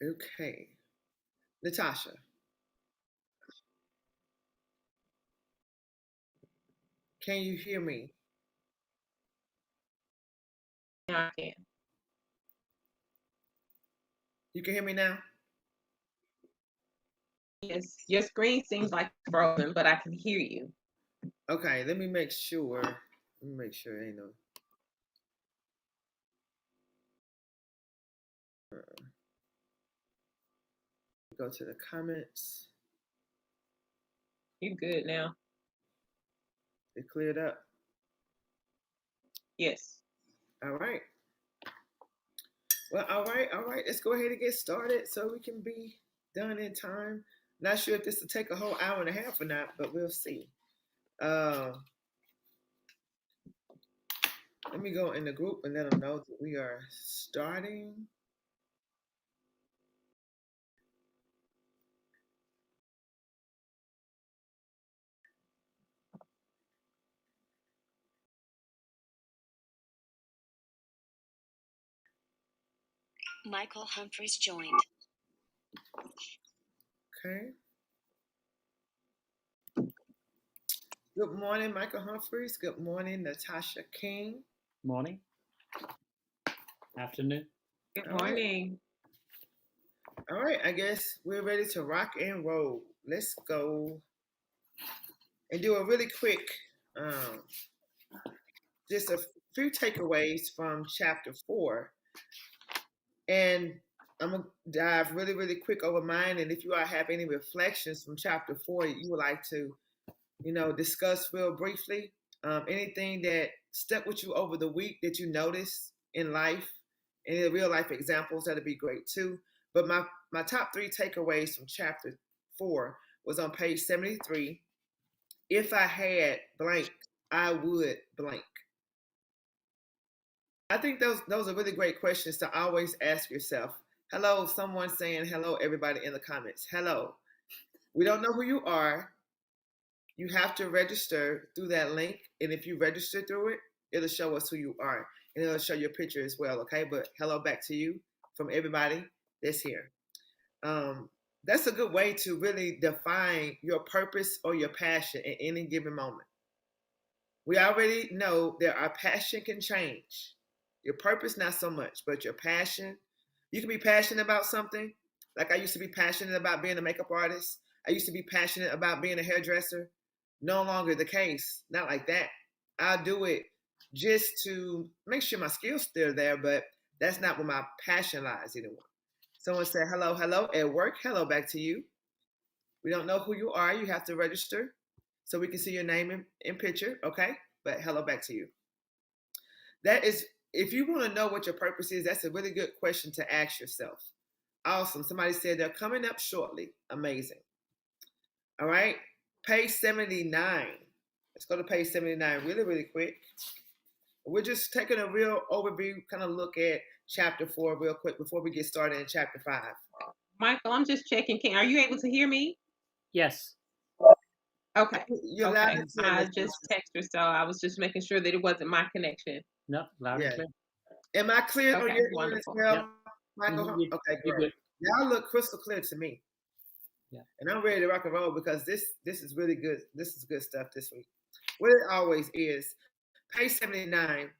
Okay. Natasha, can you hear me? I can. You can hear me now? Yes, your screen seems like it's frozen, but I can hear you. Okay, let me make sure. Let me make sure ain't no. Go to the comments. You good now? It cleared up. Yes. All right. Well, all right, all right. Let's go ahead and get started so we can be done in time. Not sure if this will take a whole hour and a half or not, but we'll see. Uh, Let me go in the group and let them know that we are starting. Michael Humphreys joined. Okay. Good morning, Michael Humphreys. Good morning, Natasha King. Morning. Afternoon. Good All right. morning. All right, I guess we're ready to rock and roll. Let's go and do a really quick, um, just a few takeaways from chapter 4. And I'm going to dive really, really quick over mine. And if you all have any reflections from chapter 4 you would like to, discuss real briefly, anything that stuck with you over the week that you noticed in life, any real life examples, that'd be great too. But my top 3 takeaways from chapter 4 was on page 73. If I had blank, I would blank. I think those are really great questions to always ask yourself. Hello, someone saying hello, everybody in the comments. Hello. We don't know who you are. You have to register through that link. And if you register through it, it'll show us who you are. And it'll show your picture as well, okay? But hello back to you from everybody that's here. That's a good way to really define your purpose or your passion at any given moment. We already know that our passion can change. Your purpose, not so much, but your passion. You can be passionate about something. Like I used to be passionate about being a makeup artist. I used to be passionate about being a hairdresser. No longer the case. Not like that. I'll do it just to make sure my skills still there, but that's not where my passion lies anymore. Someone said hello, hello at work. Hello back to you. We don't know who you are. You have to register so we can see your name in picture, okay? But hello back to you. That is, if you want to know what your purpose is, that's a really good question to ask yourself. Awesome. Somebody said they're coming up shortly. Amazing. All right. Page 79. Let's go to page 79 really, really quick. We're just taking a real overview, kind of look at chapter 4 real quick before we get started in chapter 5. Michael, I'm just checking. Are you able to hear me? Yes. Okay. You're okay. loud and clear. I just texted her, so I was just making sure that it wasn't my connection. No, loud and clear. Am I clear on your end as well, Yep. Michael? Okay, you're great. good. Y'all look crystal clear to me. Yeah. And I'm ready to rock and roll because this is really good. This is good stuff this week. What it always is. Page 79,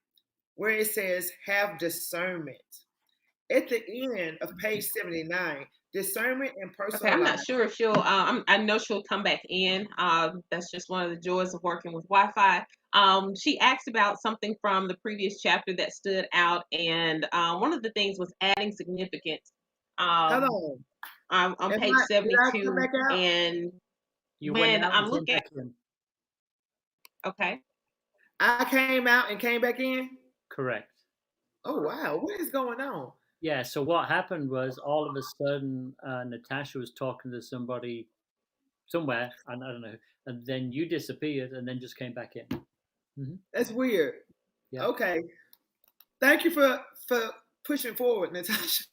where it says have discernment. At the end of page 79, discernment and Okay, I'm not personalized. sure if she'll. I know she'll come back in. That's just one of the joys of working with Wi-Fi. She asked about something from the previous chapter that stood out, and one of the things was adding significance. Hold on. On Did page I come 72, back out? and You when went out I'm and came looking, back in. okay, I came out and came back in. Correct. Oh wow, what is going on? Yeah. So what happened was all of a sudden Natasha was talking to somebody somewhere, and I don't know, and then you disappeared, and then just came back in. Mm-hmm. That's weird. Yeah. Okay. Thank you for pushing forward, Natasha.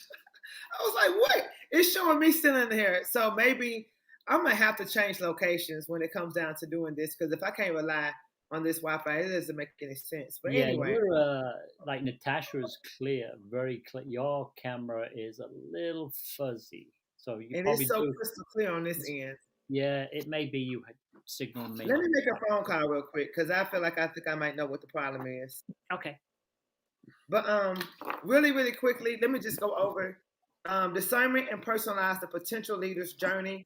I was like, what? It's showing me still in here. So maybe I'm gonna have to change locations when it comes down to doing this because if I can't rely on this Wi-Fi. It doesn't make any sense. But Yeah, anyway, you're like Natasha is clear, very clear. Your camera is a little fuzzy, so you and it's probably so do. crystal clear on this end. Yeah, it may be you had signal may Let not me be make a quite phone good. call real quick because I think I might know what the problem is. Okay. But really, really quickly, let me just go over discernment and personalize the potential leader's journey.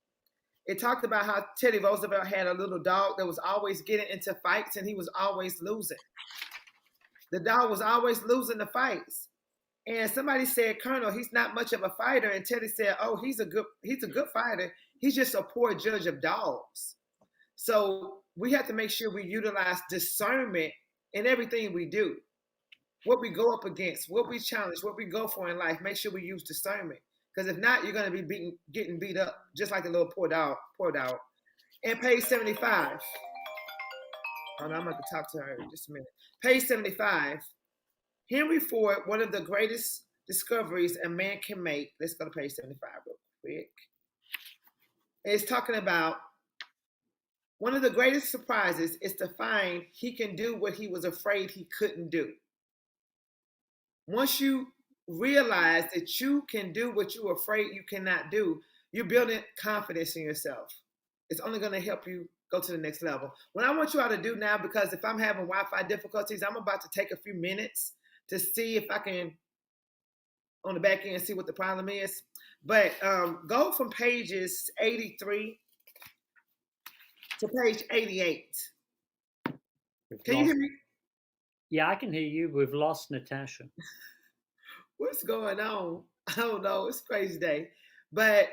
It talked about how Teddy Roosevelt had a little dog that was always getting into fights and he was always losing. The dog was always losing the fights. And somebody said, Colonel, he's not much of a fighter. And Teddy said, oh, he's a good fighter. He's just a poor judge of dogs. So we have to make sure we utilize discernment in everything we do. What we go up against, what we challenge, what we go for in life, make sure we use discernment. Because if not, you're going to be getting beat up just like a little poor dog. And page 75. Oh, no, I'm going to talk to her in just a minute. Page 75. Henry Ford, one of the greatest discoveries a man can make. Let's go to page 75 real quick. It's talking about one of the greatest surprises is to find he can do what he was afraid he couldn't do. Once you realize that you can do what you were afraid you cannot do, you're building confidence in yourself. It's only going to help you go to the next level. What I want you all to do now, because if I'm having Wi-Fi difficulties, I'm about to take a few minutes to see if I can, on the back end, see what the problem is. But go from pages 83 to page 88. Can you hear me? Yeah, I can hear you. We've lost Natasha. What's going on? I don't know. It's a crazy day. But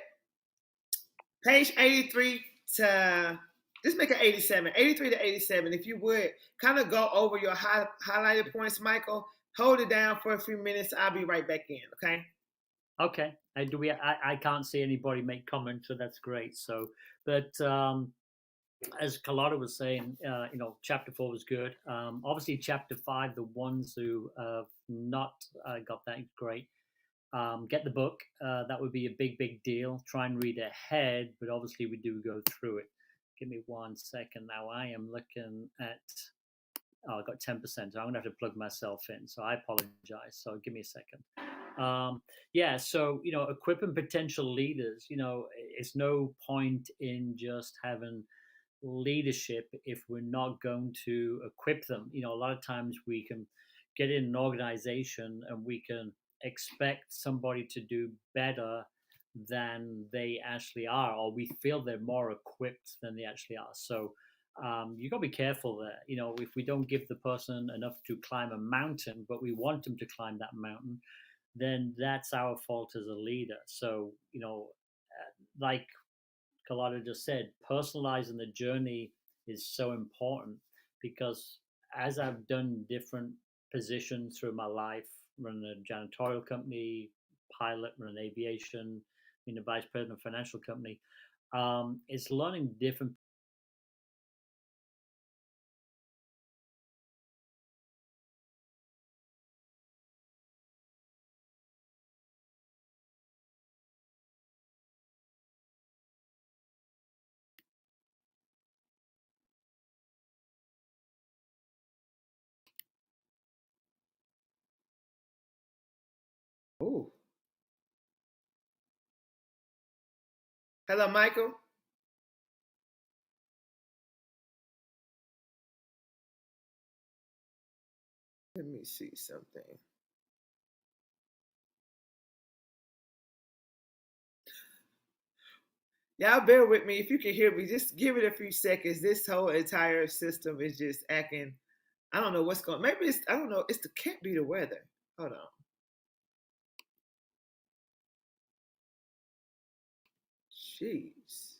page 83 to, just make it 87. 83 to 87. If you would, kind of go over your highlighted points, Michael. Hold it down for a few minutes. I'll be right back in, okay? Okay. I can't see anybody make comments, so that's great. So, but as Carlotta was saying, chapter 4 was good. Obviously, chapter 5, the ones who have not got that, great. Get the book. That would be a big, big deal. Try and read ahead, but obviously we do go through it. Give me 1 second now. I am looking at. Oh, I got 10%. So I'm going to have to plug myself in. So I apologize. So give me a second. So, equipping potential leaders, it's no point in just having leadership if we're not going to equip them. A lot of times we can get in an organization and we can expect somebody to do better than they actually are, or we feel they're more equipped than they actually are. So you got to be careful there. If we don't give the person enough to climb a mountain, but we want them to climb that mountain, then that's our fault as a leader. So, like Carlotta just said, personalizing the journey is so important because as I've done different positions through my life, running a janitorial company, pilot, running aviation, being a vice president of a financial company, it's learning different. Ooh. Hello, Michael. Let me see something. Y'all bear with me. If you can hear me, just give it a few seconds. This whole entire system is just acting. I don't know what's going on. Maybe it's, I don't know. Can't be the weather. Hold on. Jeez.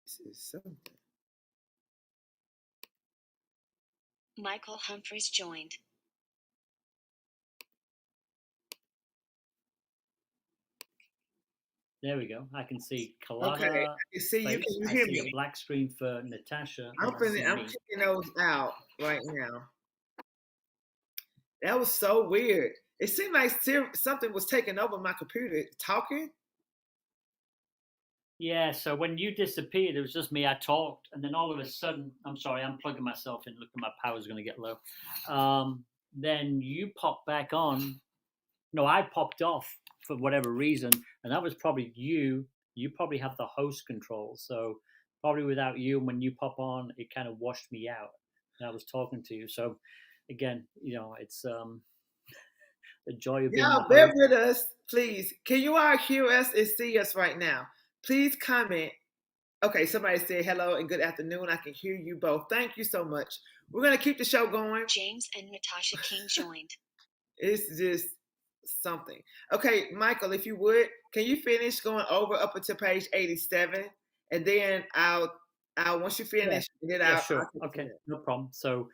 This is something. Michael Humphreys joined. There we go. I can see Carlotta. Okay. You see, you face. can I hear see me. a black screen for Natasha. I'm kicking those out right now. That was so weird. It seemed like something was taking over my computer talking. Yeah, so when you disappeared, it was just me. I talked, and then all of a sudden, I'm sorry, I'm plugging myself in. Look, my power's going to get low. Then you popped back on. No, I popped off for whatever reason, and that was probably you. You probably have the host control, so probably without you, when you pop on, it kind of washed me out. And I was talking to you, so again, it's the joy of being the Y'all bear host. with us, please. Can you all hear us and see us right now? Please comment. Okay, somebody said hello and good afternoon. I can hear you both. Thank you so much. We're going to keep the show going. James and Natasha King joined. It's just something. Okay, Michael, if you would, can you finish going over up until page 87? And then I'll once you Yeah, finish, and then yeah, I'll sure. take it from Okay, there. no problem. So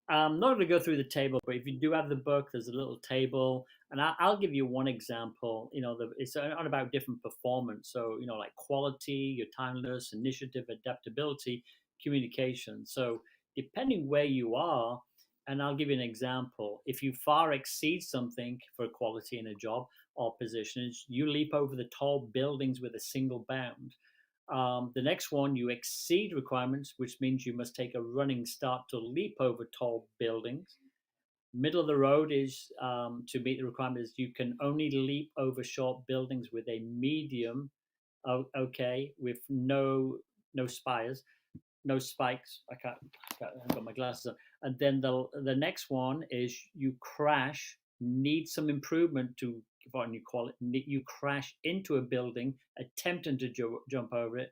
I'm not going to go through the table, but if you do have the book, there's a little table, and I'll give you one example. It's on about different performance. So like quality, your timeliness, initiative, adaptability, communication. So depending where you are, and I'll give you an example. If you far exceed something for quality in a job or position, you leap over the tall buildings with a single bound. The next one, you exceed requirements, which means you must take a running start to leap over tall buildings. Middle of the road is to meet the requirements. You can only leap over short buildings with a medium, okay, with no spires, no spikes. I've got my glasses on. And then the next one is you crash, need some improvement to, what you call it, you crash into a building, attempting to jump over it.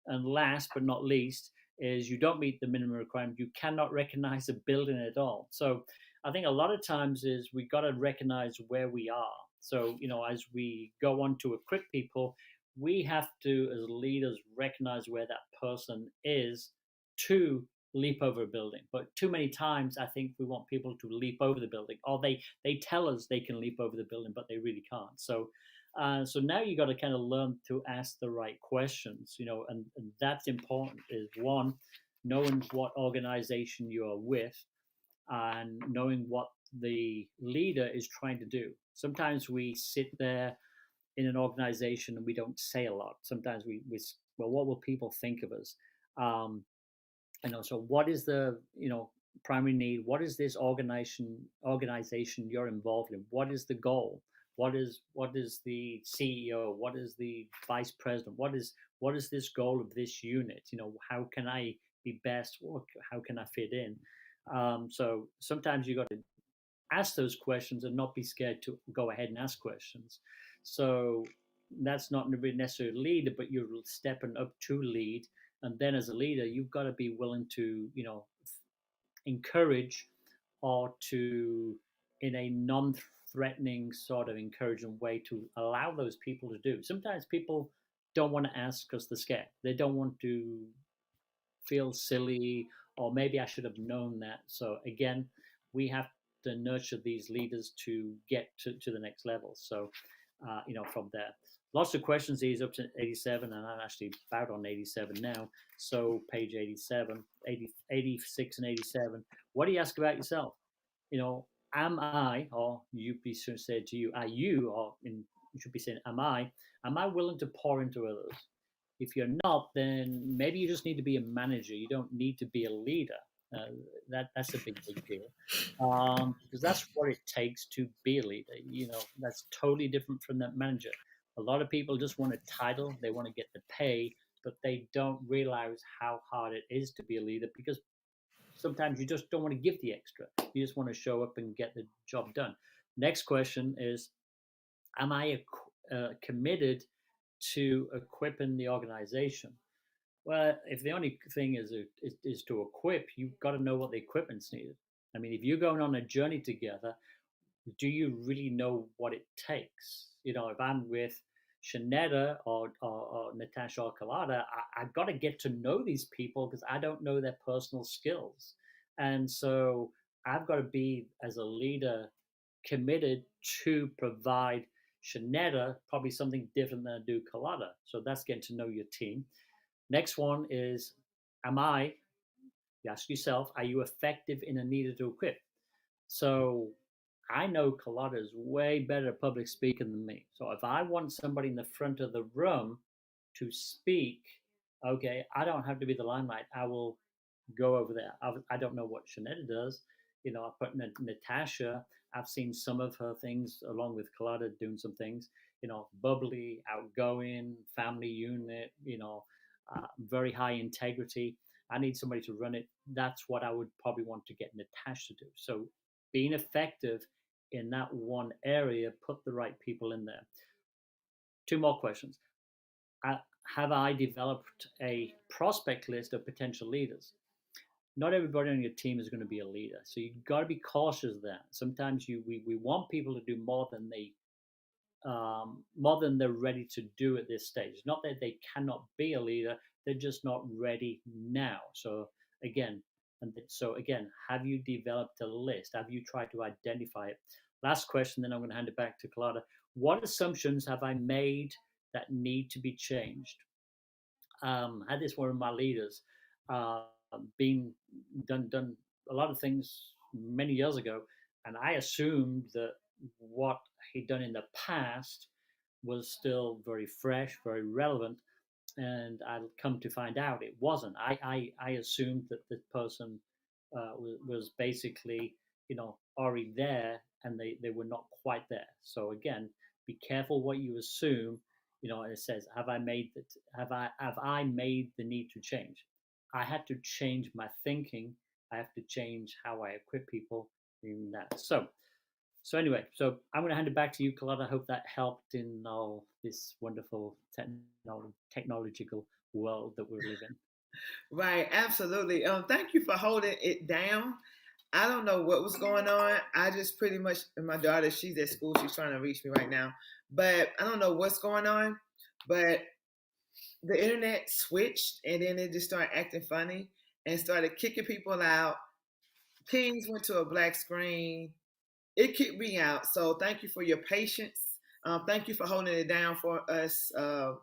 And last but not least is you don't meet the minimum requirement. You cannot recognize a building at all. So I think a lot of times is we got to recognize where we are. So as we go on to equip people, we have to, as leaders, recognize where that person is to leap over a building. But too many times, I think we want people to leap over the building, or they tell us they can leap over the building, but they really can't. So now you got to kind of learn to ask the right questions, and that's important. Is one, knowing what organization you are with, and knowing what the leader is trying to do. Sometimes we sit there in an organization and we don't say a lot. Sometimes well, what will people think of us? Um, so what is the primary need? What is this organization you're involved in? What is the goal? What is the CEO? What is the vice president? What is this goal of this unit? How can I be best? How can I fit in? So sometimes you got to ask those questions and not be scared to go ahead and ask questions. So that's not necessarily a leader, but you're stepping up to lead. And then as a leader, you've got to be willing to, encourage, or to, in a non-threatening sort of encouraging way, to allow those people to do. Sometimes people don't want to ask because they're scared. They don't want to feel silly, or maybe I should have known that. So again, we have to nurture these leaders to get to the next level. So, from there, lots of questions. These up to 87, and I'm actually about on 87 now. So page 87, 86 and 87. What do you ask about yourself? Am I, or you be said to you, are you, or you should be saying, am I willing to pour into others? If you're not, then maybe you just need to be a manager. You don't need to be a leader. Uh, that's a big deal, because that's what it takes to be a leader. That's totally different from that manager. A lot of people just want a title, they want to get the pay, but they don't realize how hard it is to be a leader, because sometimes you just don't want to give the extra. You just want to show up and get the job done. Next question is, am I committed to equipping the organization? Well, if the only thing is to equip, you've got to know what the equipment's needed. I mean, if you're going on a journey together, do you really know what it takes? If I'm with Shanetta or Natasha or Carlotta, I've got to get to know these people because I don't know their personal skills. And so I've got to be, as a leader, committed to provide Shanetta probably something different than I do Carlotta. So that's getting to know your team. Next one is, you ask yourself, are you effective in a needed to equip? So I know Carlotta is way better at public speaking than me. So if I want somebody in the front of the room, to speak, okay, I don't have to be the limelight. I will go over there. I don't know what Shanetta does. I put Natasha. I've seen some of her things along with Carlotta doing some things. Bubbly, outgoing, family unit. Very high integrity. I need somebody to run it. That's what I would probably want to get Natasha to do. So being effective in that one area, put the right people in there. Two more questions. Have I developed a prospect list of potential leaders? Not everybody on your team is going to be a leader, so you've got to be cautious of that. Sometimes we want people to do more than they're ready to do at this stage. It's not that they cannot be a leader; they're just not ready now. Again, have you developed a list? Have you tried to identify it? Last question, then I'm going to hand it back to Carlotta. What assumptions have I made that need to be changed? I had this one of my leaders, been done a lot of things many years ago, and I assumed that what he'd done in the past was still very fresh, very relevant, and I'd come to find out it wasn't. I assumed that the person was basically already there, and they were not quite there. So again, be careful what you assume. It says, have I made the need to change? I had to change my thinking. I have to change how I equip people in that. So anyway, I'm going to hand it back to you, Carlotta. I hope that helped in all this wonderful technological world that we live in. Right, absolutely. Thank you for holding it down. I don't know what was going on. I just pretty much, and my daughter, she's at school. She's trying to reach me right now, but I don't know what's going on. But the internet switched, and then it just started acting funny and started kicking people out. Kings went to a black screen. It kicked me out. So thank you for your patience. Thank you for holding it down for us for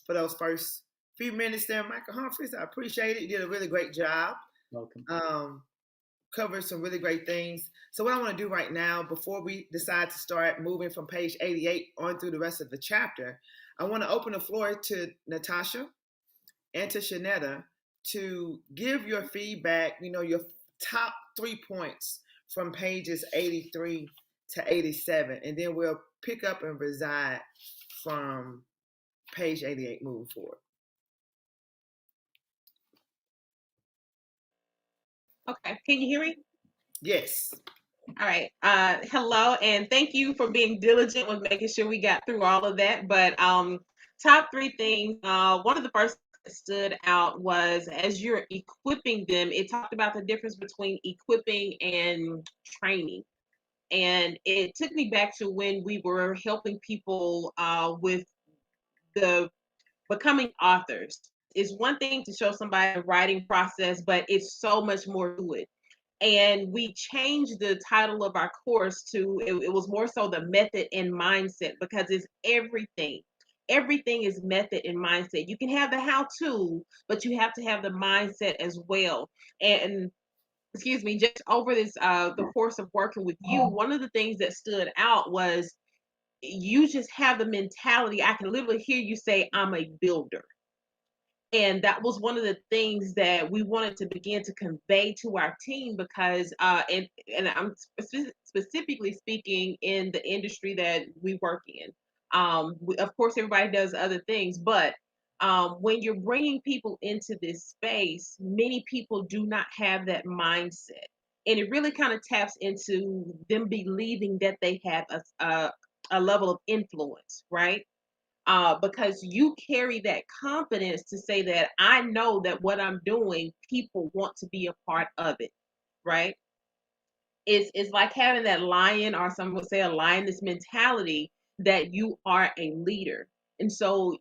those first few minutes there, Michael Humphreys. I appreciate it. You did a really great job. Welcome. Covered some really great things. So what I want to do right now, before we decide to start moving from page 88 on through the rest of the chapter, I want to open the floor to Natasha and to Shanetta to give your feedback, your top 3 points from pages 83 to 87, and then we'll pick up and reside from page 88 moving forward. Okay, can you hear me? Yes. All right. Hello, and thank you for being diligent with making sure we got through all of that. But top 3 things. One of the first that stood out was as you're equipping them, it talked about the difference between equipping and training. And it took me back to when we were helping people with the becoming authors. It's one thing to show somebody the writing process, but it's so much more to it. And we changed the title of our course to it was more so the method and mindset, because it's everything. Everything is method and mindset. You can have the how to, but you have to have the mindset as well. And excuse me, just over this the course of working with you, one of the things that stood out was you just have the mentality. I can literally hear you say, I'm a builder. And that was one of the things that we wanted to begin to convey to our team, because and I'm specifically speaking in the industry that we work in. Of course, everybody does other things, but when you're bringing people into this space, many people do not have that mindset, and it really kind of taps into them believing that they have a level of influence, right? Because you carry that confidence to say that I know that what I'm doing, people want to be a part of it, right? It's like having that lion, or some would say a lioness mentality, that you are a leader. And so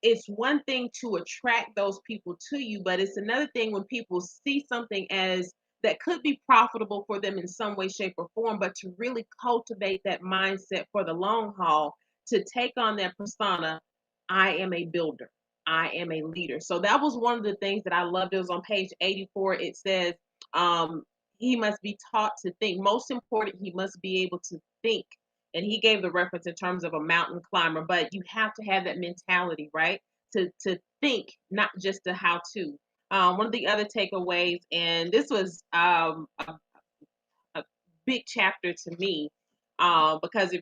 it's one thing to attract those people to you, but it's another thing when people see something as that could be profitable for them in some way, shape, or form, but to really cultivate that mindset for the long haul, to take on that persona. I am a builder. I am a leader. So that was one of the things that I loved. It was on page 84. It says, um, he must be taught to think. Most important, he must be able to think And he gave the reference in terms of a mountain climber, but you have to have that mentality, right? To think, not just the how to. One of the other takeaways, and this was a big chapter to me, because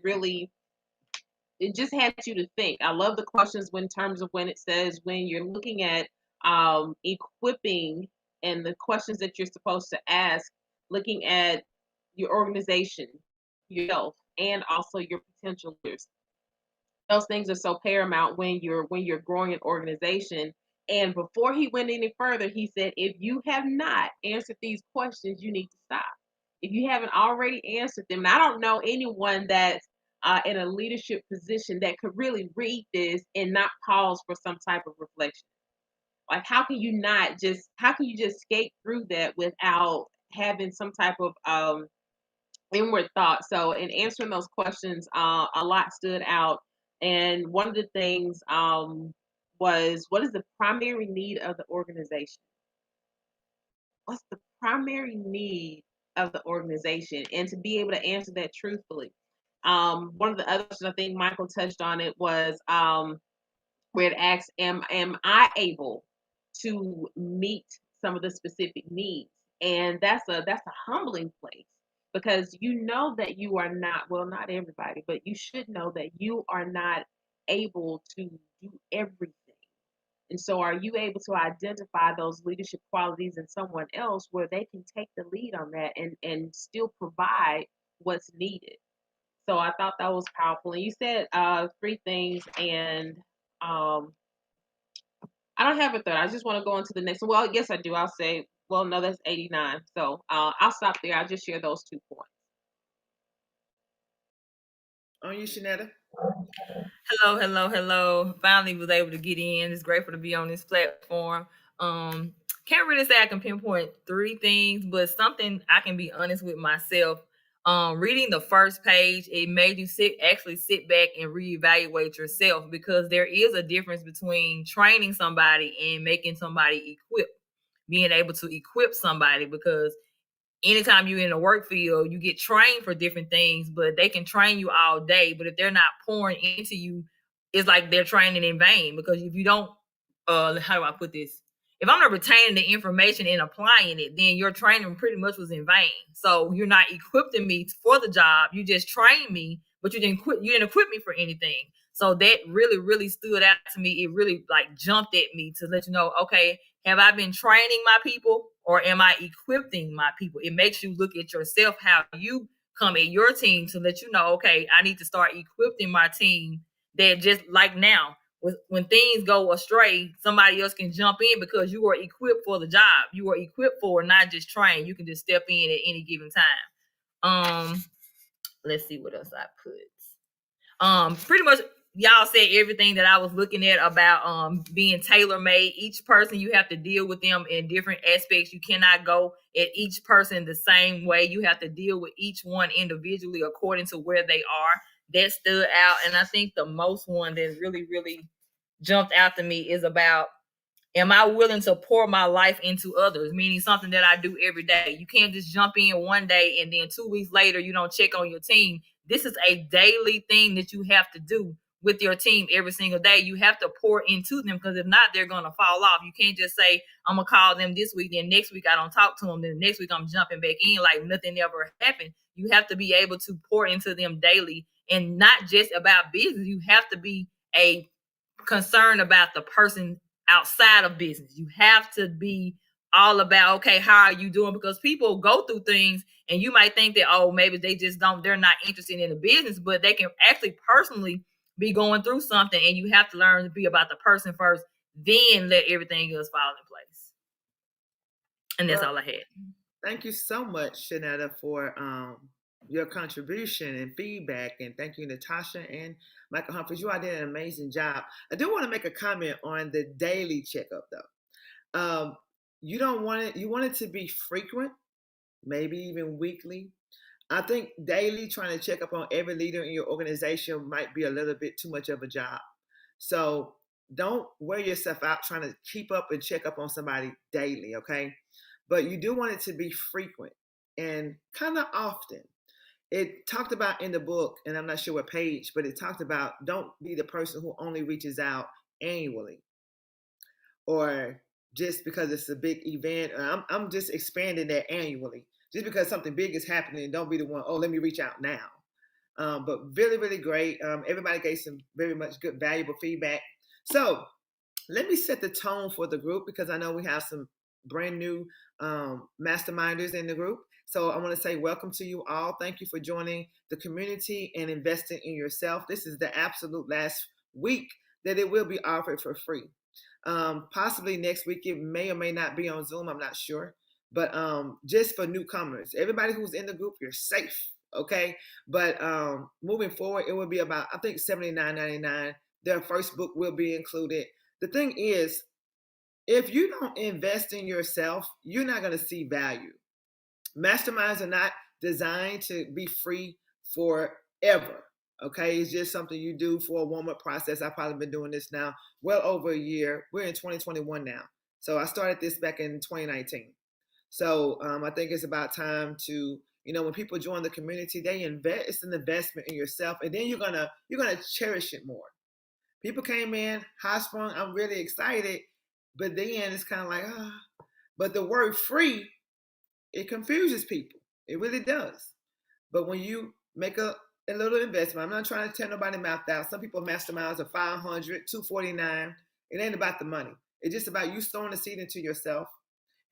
it just had you to think. I love the questions in terms of when it says when you're looking at equipping and the questions that you're supposed to ask, looking at your organization, yourself, and also your potential leaders. Those things are so paramount when you're growing an organization. And before he went any further, he said, if you have not answered these questions, you need to stop. If you haven't already answered them, and I don't know anyone that's in a leadership position that could really read this and not pause for some type of reflection. Like, how can you just skate through that without having some type of inward thought? So in answering those questions, a lot stood out. And one of the things was, what is the primary need of the organization? What's the primary need of the organization? And to be able to answer that truthfully. One of the others, I think Michael touched on it, was where it asks, am I able to meet some of the specific needs? And that's a humbling place, because you know that you are not, well, not everybody, but you should know that you are not able to do everything. And so are you able to identify those leadership qualities in someone else where they can take the lead on that and still provide what's needed? So I thought that was powerful. And you said three things, and um, I don't have a third. I just want to go into the next one. Well, yes, I do. I'll say, well, no, that's 89. So I'll stop there. I'll just share those 2 points. On you, Shanetta. Hello, hello, hello. Finally was able to get in. It's grateful to be on this platform. Can't really say I can pinpoint 3 things, but something I can be honest with myself. Reading the first page, it made you sit back and reevaluate yourself, because there is a difference between training somebody and making somebody equipped. Being able to equip somebody, because anytime you're in the work field, you get trained for different things, but they can train you all day. But if they're not pouring into you, it's like they're training in vain. Because if you don't, how do I put this? If I'm not retaining the information and applying it, then your training pretty much was in vain. So you're not equipping me for the job. You just trained me, but you didn't equip me for anything. So that really, really stood out to me. It really like jumped at me to let you know, okay, have I been training my people, or am I equipping my people? It makes you look at yourself, how you come at your team, to let you know, okay, I need to start equipping my team, that just like now, when things go astray, somebody else can jump in, because you are equipped for the job. You are equipped for, not just trained. You can just step in at any given time. Let's see what else I put. Pretty much y'all said everything that I was looking at about being tailor-made. Each person, you have to deal with them in different aspects. You cannot go at each person the same way. You have to deal with each one individually according to where they are. That stood out. And I think the most one that really, really jumped out to me is about, am I willing to pour my life into others? Meaning something that I do every day. You can't just jump in one day and then 2 weeks later you don't check on your team. This is a daily thing that you have to do with your team every single day. You have to pour into them, because if not, they're going to fall off. You can't just say, I'm going to call them this week, then next week I don't talk to them, then next week I'm jumping back in like nothing ever happened. You have to be able to pour into them daily, and not just about business. You have to be a concern about the person outside of business. You have to be all about, okay, how are you doing? Because people go through things, and you might think that, oh, maybe they're not interested in the business, but they can actually personally be going through something, and you have to learn to be about the person first, then let everything else fall in place. And that's all I had. Thank you so much, Shanetta, for your contribution and feedback. And thank you, Natasha and Michael Humphries. You all did an amazing job. I do want to make a comment on the daily checkup, though. You don't want it. You want it to be frequent, maybe even weekly. I think daily trying to check up on every leader in your organization might be a little bit too much of a job. So don't wear yourself out trying to keep up and check up on somebody daily, okay? But you do want it to be frequent and kind of often. it talked about in the book, and I'm not sure what page, but it talked about don't be the person who only reaches out annually or just because it's a big event. I'm just expanding that annually. Just because something big is happening, don't be the one, oh, let me reach out now. But really, really great. Everybody gave some very much good, valuable feedback. So let me set the tone for the group because I know we have some brand new masterminders in the group. So I want to say welcome to you all. Thank you for joining the community and investing in yourself. This is the absolute last week that it will be offered for free. Possibly next week it may or may not be on Zoom. I'm not sure. But just for newcomers, everybody who's in the group, you're safe. Okay. But moving forward, it will be about, I think, $79.99. Their first book will be included. The thing is, if you don't invest in yourself, you're not going to see value. Masterminds are not designed to be free forever. Okay, it's just something you do for a warm-up process. I've probably been doing this now well over a year. We're in 2021 now. So I started this back in 2019. So I think it's about time to, when people join the community, they invest. It's an investment in yourself, and then you're gonna cherish it more. People came in high sprung. I'm really excited, but then it's kind of like, But the word free, it confuses people. It really does. But when you make a little investment, I'm not trying to tell nobody mouth out. Some people masterminds are $500, $249. It ain't about the money. It's just about you sowing a seed into yourself.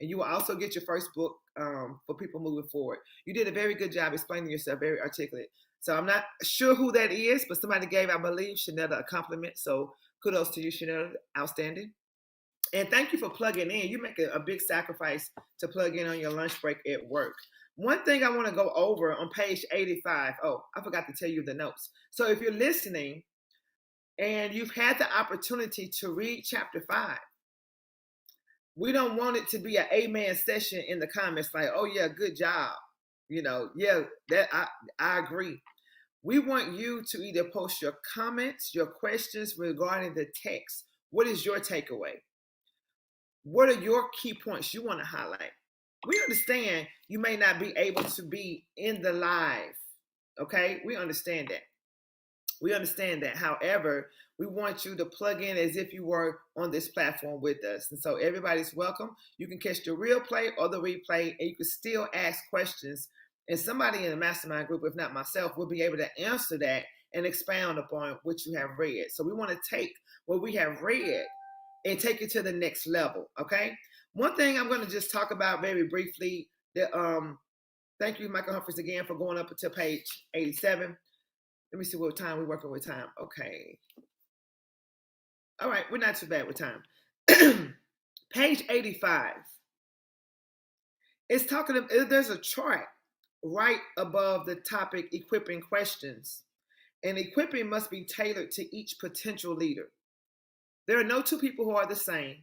And you will also get your first book for people moving forward. You did a very good job explaining yourself, very articulate. So I'm not sure who that is, but somebody gave, I believe, Shanetta a compliment. So kudos to you, Shanetta. Outstanding. And thank you for plugging in. You make a big sacrifice to plug in on your lunch break at work. One thing I want to go over on page 85. Oh, I forgot to tell you the notes. So if you're listening and you've had the opportunity to read chapter 5, we don't want it to be an amen session in the comments like, oh yeah, good job. Yeah, that I agree. We want you to either post your comments, your questions regarding the text. What is your takeaway? What are your key points you want to highlight? We understand you may not be able to be in the live. Okay, we understand that. However, we want you to plug in as if you were on this platform with us. And so everybody's welcome. You can catch the real play or the replay, and you can still ask questions. And somebody in the mastermind group, if not myself, will be able to answer that and expound upon what you have read. So we want to take what we have read and take it to the next level. Okay. One thing I'm going to just talk about very briefly. Thank you, Michael Humphreys, again for going up until page 87. Let me see what time we're working with time. Okay. All right, we're not too bad with time. Page 85. It's talking. There's a chart right above the topic equipping questions, and equipping must be tailored to each potential leader. There are no two people who are the same.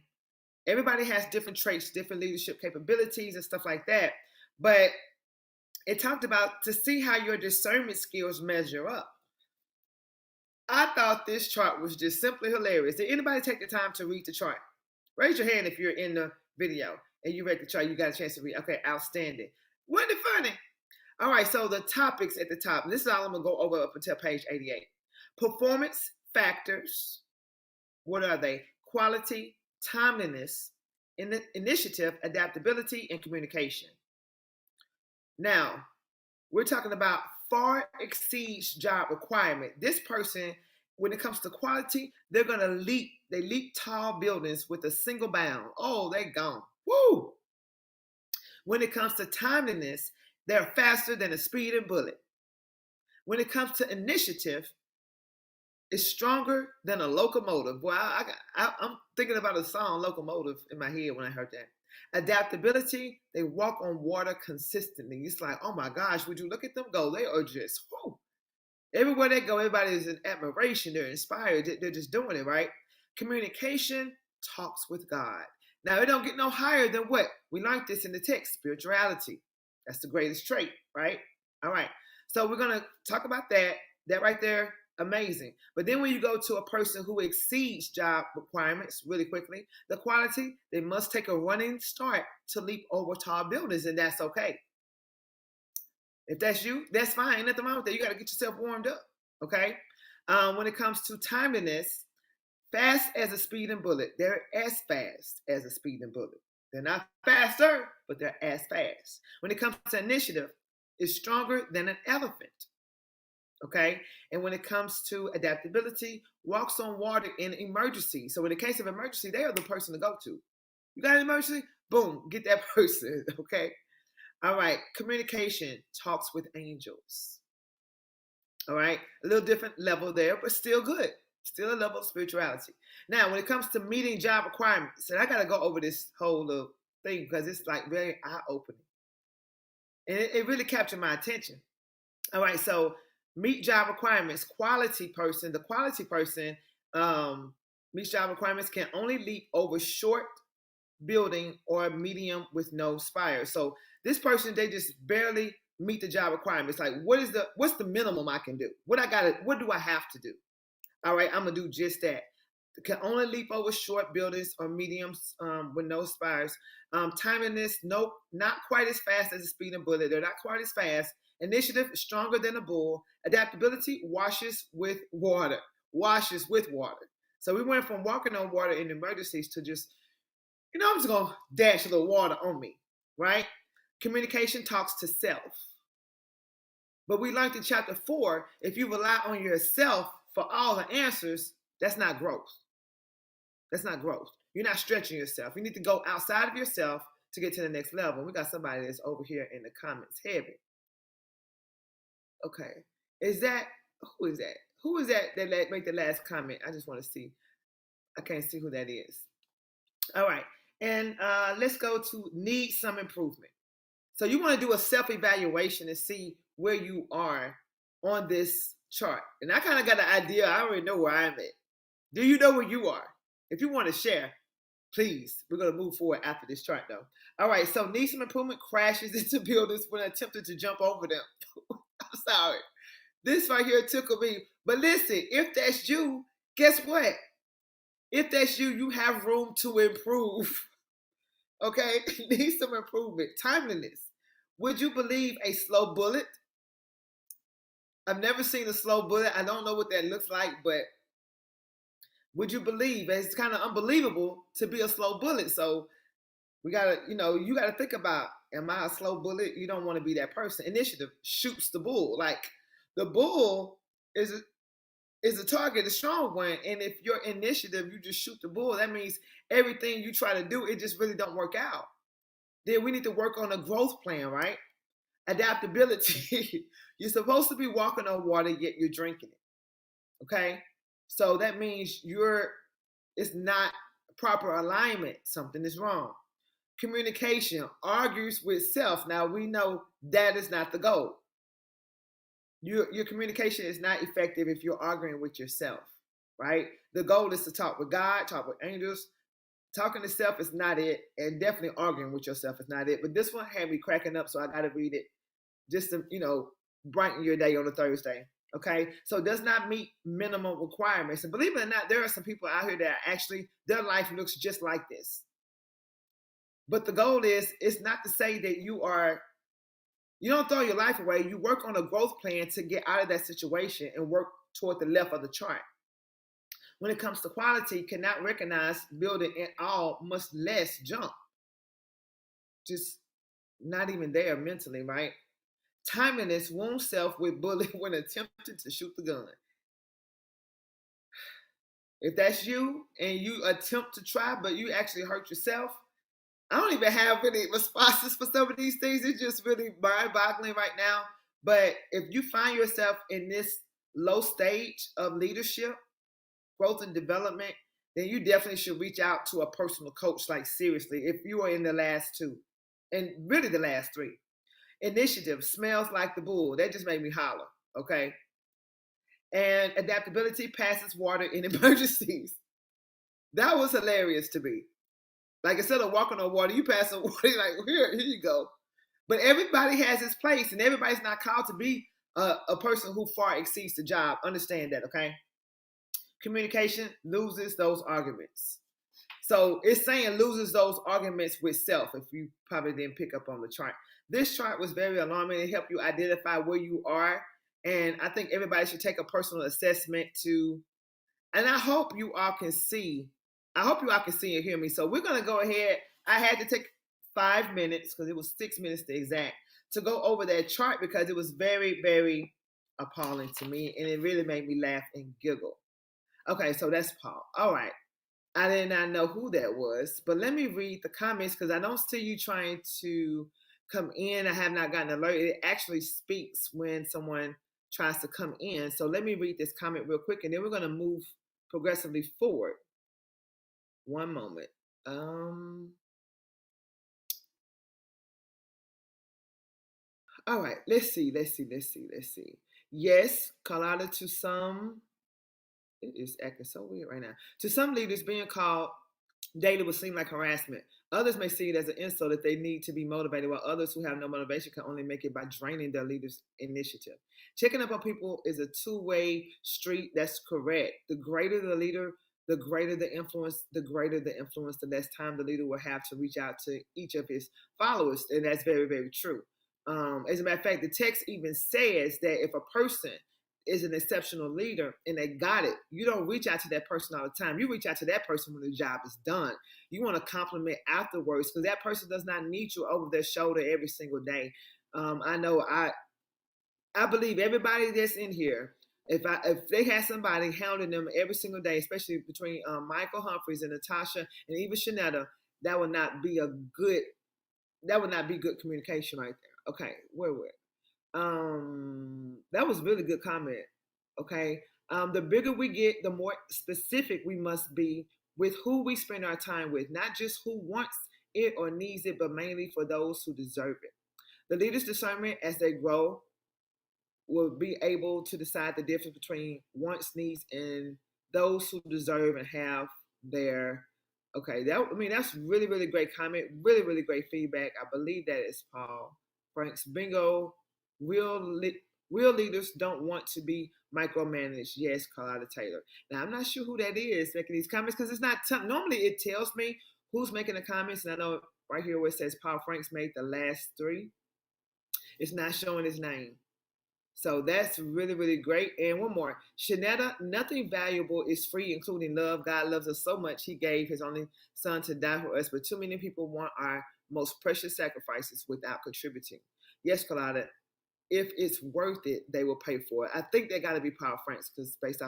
Everybody has different traits, different leadership capabilities and stuff like that. But it talked about to see how your discernment skills measure up. I thought this chart was just simply hilarious. Did anybody take the time to read the chart? Raise your hand if you're in the video and you read the chart. You got a chance to read. Okay, outstanding. Wasn't it funny? All right, so the topics at the top. This is all I'm going to go over up until page 88. Performance factors. What are they? Quality, timeliness, initiative, adaptability, and communication. Now, we're talking about far exceeds job requirement. This person, when it comes to quality, they're going to leap. They leap tall buildings with a single bound. Oh, they're gone. Woo! When it comes to timeliness, they're faster than a speeding bullet. When it comes to initiative, it's stronger than a locomotive. Well, I'm thinking about a song, Locomotive, in my head when I heard that. Adaptability, they walk on water consistently. It's like, oh my gosh, would you look at them go? They are just, whoo. Everywhere they go, everybody is in admiration. They're inspired. They're just doing it, right? Communication talks with God. Now, it don't get no higher than what? We learned this in the text, spirituality. That's the greatest trait, right? All right. So we're going to talk about that. That right there, amazing. But then when you go to a person who exceeds job requirements really quickly, the quality, they must take a running start to leap over tall buildings, and that's okay. If that's you, that's fine. Ain't nothing wrong with that. You got to get yourself warmed up. Okay. When it comes to timeliness, fast as a speeding bullet. They're as fast as a speeding bullet. They're not faster, but they're as fast. When it comes to initiative, it's stronger than an elephant. Okay. And when it comes to adaptability, walks on water in emergency. So in the case of emergency, they are the person to go to. You got an emergency? Boom, get that person. Okay. All right. Communication, talks with angels. All right. A little different level there, but still good. Still a level of spirituality. Now, when it comes to meeting job requirements, and I got to go over this whole little thing because it's like very eye-opening. And it really captured my attention. All right. So meet job requirements, quality person. The quality person meets job requirements can only leap over short building or medium with no spire. So this person, they just barely meet the job requirements. Like, what's the minimum I can do? What do I have to do? All right, I'm gonna do just that. Can only leap over short buildings or mediums with no spires. Timeliness, nope, not quite as fast as a speeding bullet. They're not quite as fast. Initiative, stronger than a bull. Adaptability, washes with water. Washes with water. So we went from walking on water in emergencies to just, I'm just gonna dash a little water on me, right? Communication talks to self. But we learned in chapter 4, if you rely on yourself for all the answers, that's not growth. That's not growth. You're not stretching yourself. You need to go outside of yourself to get to the next level. We got somebody that's over here in the comments heavy. Okay. Who is that? Who is that make the last comment? I just want to see. I can't see who that is. All right. And let's go to need some improvement. So you want to do a self-evaluation and see where you are on this chart. And I kind of got an idea. I already know where I'm at. Do you know where you are? If you want to share, please. We're going to move forward after this chart, though. All right. So need some improvement, crashes into buildings when attempted to jump over them. I'm sorry. This right here tickled me. But listen, if that's you, guess what? If that's you, you have room to improve. Okay? Need some improvement. Timeliness. Would you believe a slow bullet? I've never seen a slow bullet. I don't know what that looks like, but would you believe? It's kind of unbelievable to be a slow bullet. So we got to, you got to think about, am I a slow bullet? You don't want to be that person. Initiative shoots the bull. Like the bull is a target, a strong one. And if your initiative, you just shoot the bull, that means everything you try to do, it just really don't work out. Then we need to work on a growth plan, right? Adaptability. You're supposed to be walking on water, yet you're drinking it. Okay? So that means it's not proper alignment. Something is wrong. Communication argues with self. Now we know that is not the goal. Your communication is not effective if you're arguing with yourself, right? The goal is to talk with God, talk with angels. Talking to self is not it, and definitely arguing with yourself is not it. But this one had me cracking up, so I got to read it just to, brighten your day on a Thursday. Okay, so it does not meet minimum requirements. And believe it or not, there are some people out here that actually their life looks just like this. But the goal is, it's not to say that you don't throw your life away. You work on a growth plan to get out of that situation and work toward the left of the chart. When it comes to quality, cannot recognize building at all, much less jump. Just not even there mentally, right? Timeliness wounds self with bullet when attempting to shoot the gun. If that's you and you attempt to try, but you actually hurt yourself, I don't even have really responses for some of these things. It's just really mind-boggling right now. But if you find yourself in this low stage of leadership, growth and development, then you definitely should reach out to a personal coach, like seriously, if you are in the last two, and really the last three. Initiative smells like the bull. That just made me holler, okay? And adaptability passes water in emergencies. That was hilarious to me. Like instead of walking on water, you pass on water, like here you go. But everybody has its place, and everybody's not called to be a person who far exceeds the job. Understand that, okay? Communication loses those arguments. So it's saying loses those arguments with self, if you probably didn't pick up on the chart. This chart was very alarming. It helped you identify where you are. And I think everybody should take a personal assessment and I hope you all can see. I hope you all can see and hear me. So we're going to go ahead. I had to take 5 minutes because it was 6 minutes to exact to go over that chart because it was very, very appalling to me. And it really made me laugh and giggle. Okay, so that's Paul. All right. I did not know who that was, but let me read the comments because I don't see you trying to come in. I have not gotten an alert. It actually speaks when someone tries to come in. So let me read this comment real quick, and then we're going to move progressively forward. One moment. All right, let's see. Yes, Carlotta, to some, it is acting so weird right now. To some leaders, being called daily will seem like harassment. Others may see it as an insult that they need to be motivated, while others who have no motivation can only make it by draining their leader's initiative. Checking up on people is a two-way street. That's correct. The greater the leader, the greater the influence, the less time the leader will have to reach out to each of his followers. And that's very, very true. As a matter of fact, the text even says that if a person is an exceptional leader and they got it, you don't reach out to that person all the time. You reach out to that person when the job is done. You want to compliment afterwards because that person does not need you over their shoulder every single day. I know I believe everybody that's in here, if they had somebody hounding them every single day, especially between Michael Humphreys and Natasha and even Shanetta, that would not be good communication right there. Okay, where were it? That was really good comment. Okay. The bigger we get, the more specific we must be with who we spend our time with, not just who wants it or needs it, but mainly for those who deserve it. The leader's discernment as they grow will be able to decide the difference between wants, needs, and those who deserve and have their. Okay, that's really, really great comment, really, really great feedback. I believe that is Paul Frank's bingo. Real leaders don't want to be micromanaged. Yes, Carlotta Taylor. Now, I'm not sure who that is making these comments because it's not normally it tells me who's making the comments. And I know right here where it says Paul Franks made the last 3. It's not showing his name. So that's really, really great. And one more. Shanetta, nothing valuable is free, including love. God loves us so much, he gave his only son to die for us. But too many people want our most precious sacrifices without contributing. Yes, Carlotta, if it's worth it, they will pay for it. I think they got to be Paul Franks because based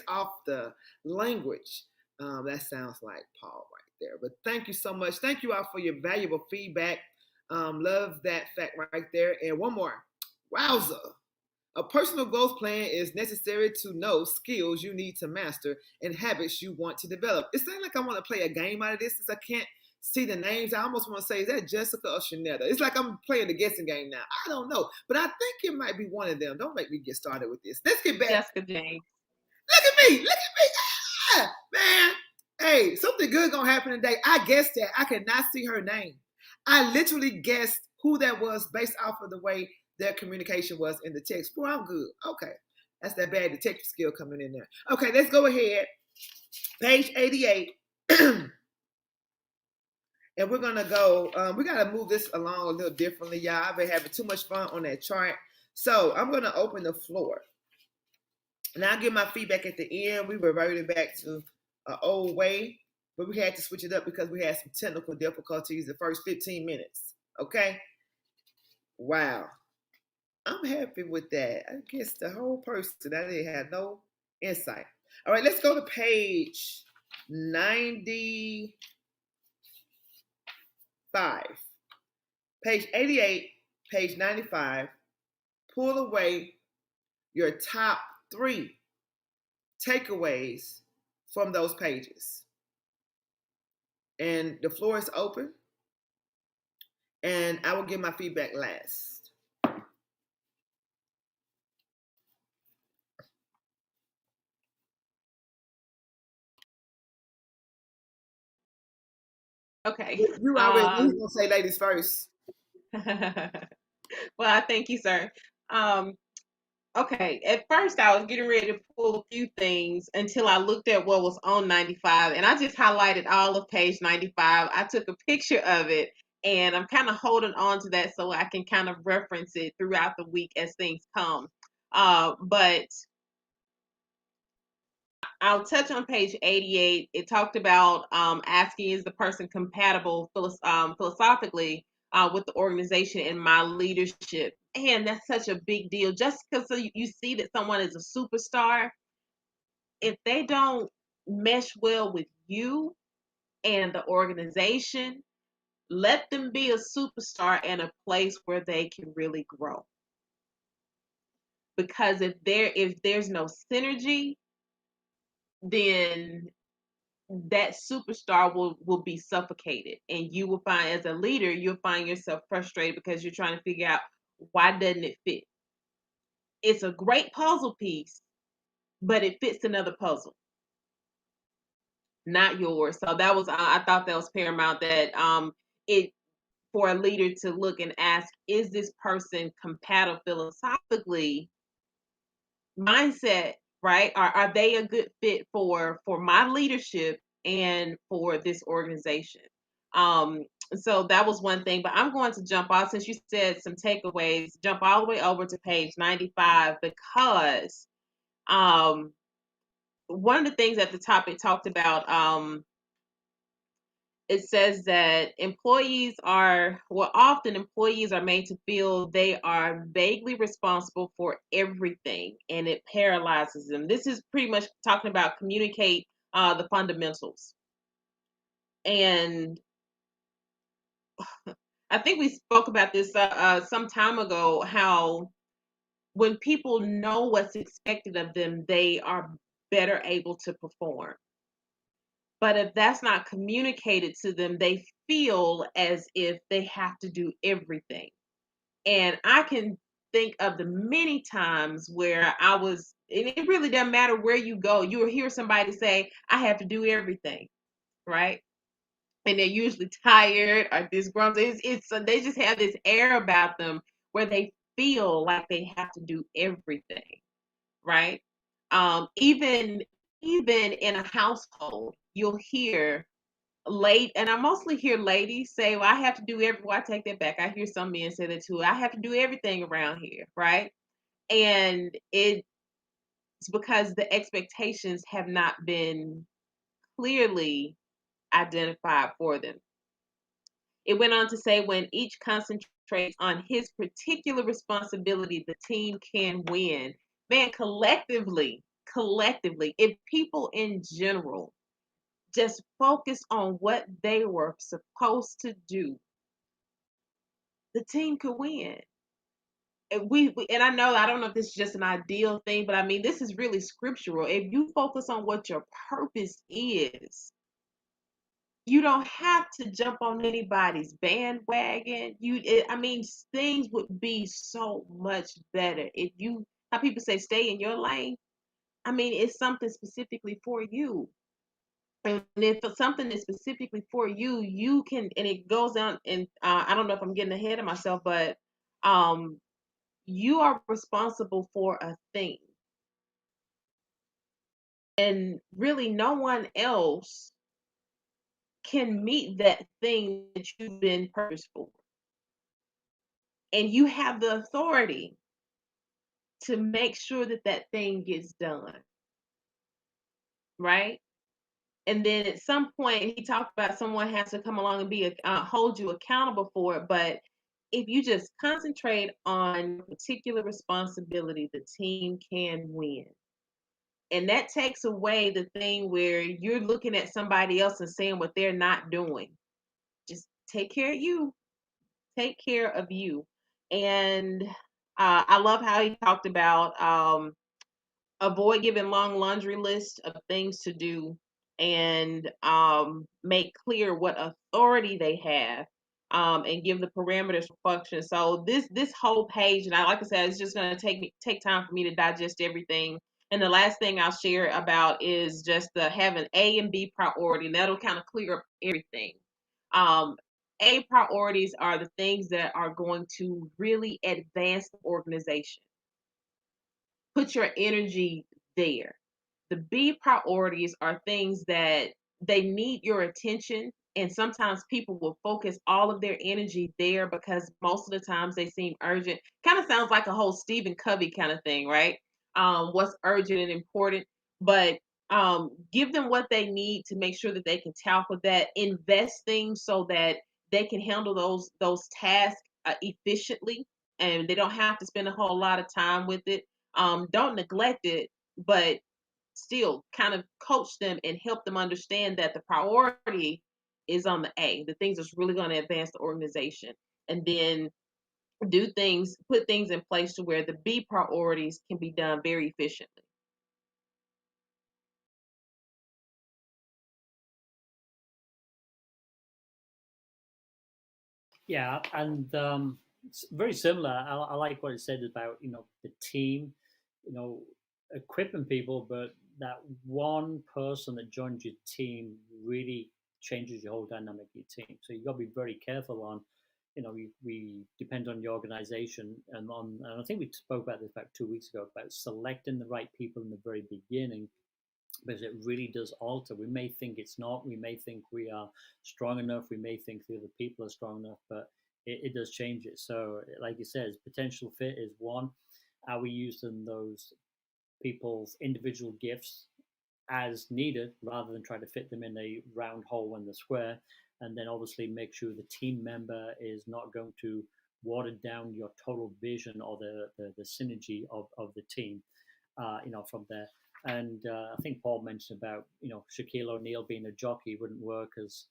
off the language, that sounds like Paul right there. But thank you so much. Thank you all for your valuable feedback. Love that fact right there. And one more. Wowza. A personal growth plan is necessary to know skills you need to master and habits you want to develop. It sounds like I want to play a game out of this since I can't see the names. I almost want to say, is that Jessica or Shanetta? It's like I'm playing the guessing game now. I don't know. But I think it might be one of them. Don't make me get started with this. Let's get back. Jessica James. Look at me. Ah, man. Hey, something good going to happen today. I guessed that. I could not see her name. I literally guessed who that was based off of the way their communication was in the text. Boy, I'm good. Okay. That's that bad detective skill coming in there. Okay, let's go ahead. Page 88. And we're going to go, we got to move this along a little differently, y'all. I've been having too much fun on that chart. So I'm going to open the floor. And I'll give my feedback at the end. We reverted back to an old way, but we had to switch it up because we had some technical difficulties the first 15 minutes. Okay? Wow. I'm happy with that. I guess the whole person, I didn't have no insight. All right, let's go to page 95. Page 88, page 95. Pull away your top 3 takeaways from those pages. And the floor is open. And I will give my feedback last. Okay. You already going to say ladies first. Well, I thank you, sir. Okay, at first I was getting ready to pull a few things until I looked at what was on 95, and I just highlighted all of page 95. I took a picture of it, And I'm kind of holding on to that so I can kind of reference it throughout the week as things come. But I'll touch on page 88. It talked about asking, is the person compatible philosophically with the organization and my leadership? And that's such a big deal. Just because you see that someone is a superstar, if they don't mesh well with you and the organization, let them be a superstar in a place where they can really grow. Because if there's no synergy, then that superstar will be suffocated, and you will find, as a leader, you'll find yourself frustrated because you're trying to figure out, why doesn't it fit? It's a great puzzle piece, but it fits another puzzle, not yours. So that was, I thought that was paramount, that it for a leader to look and ask, is this person compatible philosophically, mindset, right? Are they a good fit for my leadership and for this organization? So that was one thing, but I'm going to jump off, since you said some takeaways, jump all the way over to page 95, because one of the things at the top it talked about, it says that often employees are made to feel they are vaguely responsible for everything, and it paralyzes them. This is pretty much talking about communicate the fundamentals. And I think we spoke about this some time ago, how when people know what's expected of them, they are better able to perform. But if that's not communicated to them, they feel as if they have to do everything. And I can think of the many times where and it really doesn't matter where you go, you'll hear somebody say, I have to do everything, right? And they're usually tired or disgruntled. They just have this air about them where they feel like they have to do everything, right? Even in a household, you'll hear and I mostly hear ladies say, well, I have to do well, I take that back. I hear some men say that too. I have to do everything around here, right? And it's because the expectations have not been clearly identified for them. It went on to say, when each concentrates on his particular responsibility, the team can win. Man, collectively, if people in general just focus on what they were supposed to do, the team could win. And and I don't know if this is just an ideal thing, but I mean, this is really scriptural. If you focus on what your purpose is, you don't have to jump on anybody's bandwagon. I mean, things would be so much better if how people say, stay in your lane. I mean, it's something specifically for you. And if it's something is specifically for you, you can, and it goes down, and I don't know if I'm getting ahead of myself, but you are responsible for a thing. And really, no one else can meet that thing that you've been purposed for. And you have the authority to make sure that that thing gets done. Right? And then at some point, he talked about someone has to come along and hold you accountable for it. But if you just concentrate on particular responsibility, the team can win. And that takes away the thing where you're looking at somebody else and saying what they're not doing. Just take care of you. Take care of you. And I love how he talked about avoid giving long laundry lists of things to do, and make clear what authority they have, and give the parameters for function. So this whole page, and like I said, it's just going to take time for me to digest everything. And the last thing I'll share about is just having A and B priority, and that'll kind of clear up everything. A priorities are the things that are going to really advance the organization. Put your energy there. The B priorities are things that they need your attention, And sometimes people will focus all of their energy there because most of the times they seem urgent. Kind of sounds like a whole Stephen Covey kind of thing, right? What's urgent and important, but give them what they need to make sure that they can tackle that. Invest things so that they can handle those tasks efficiently, and they don't have to spend a whole lot of time with it. Don't neglect it, but still kind of coach them and help them understand that the priority is on the A, the things that's really going to advance the organization. And then put things in place to where the B priorities can be done very efficiently. Yeah, and it's very similar. I like what it said about the team, you know, equipping people, but that one person that joins your team really changes your whole dynamic of your team. So you've got to be very careful on, we depend on the organization and I think we spoke about this about 2 weeks ago about selecting the right people in the very beginning because it really does alter. We may think it's not. We may think we are strong enough. We may think the other people are strong enough, but it does change it. So, like you said, potential fit is one. Are we using those people's individual gifts as needed rather than try to fit them in a round hole in the square? And then obviously make sure the team member is not going to water down your total vision or the synergy of the team, from there. And I think Paul mentioned about Shaquille O'Neal being a jockey wouldn't work as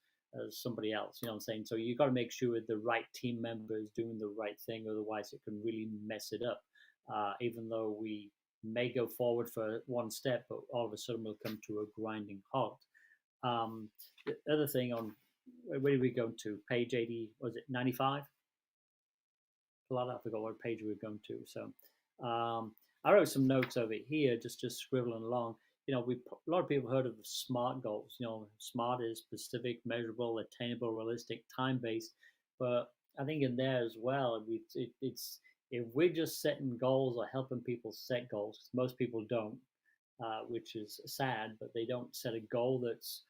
somebody else. You know what I'm saying? So you got to make sure the right team member is doing the right thing, otherwise it can really mess it up. Even though we may go forward for one step, but all of a sudden we'll come to a grinding halt. The other thing on where did we go to? Page 80, was it 95? I forgot what page we were going to. So I wrote some notes over here, just scribbling along. A lot of people heard of the SMART goals. SMART is specific, measurable, attainable, realistic, time based. But I think in there as well, it's if we're just setting goals or helping people set goals, most people don't, which is sad. But they don't set a goal that's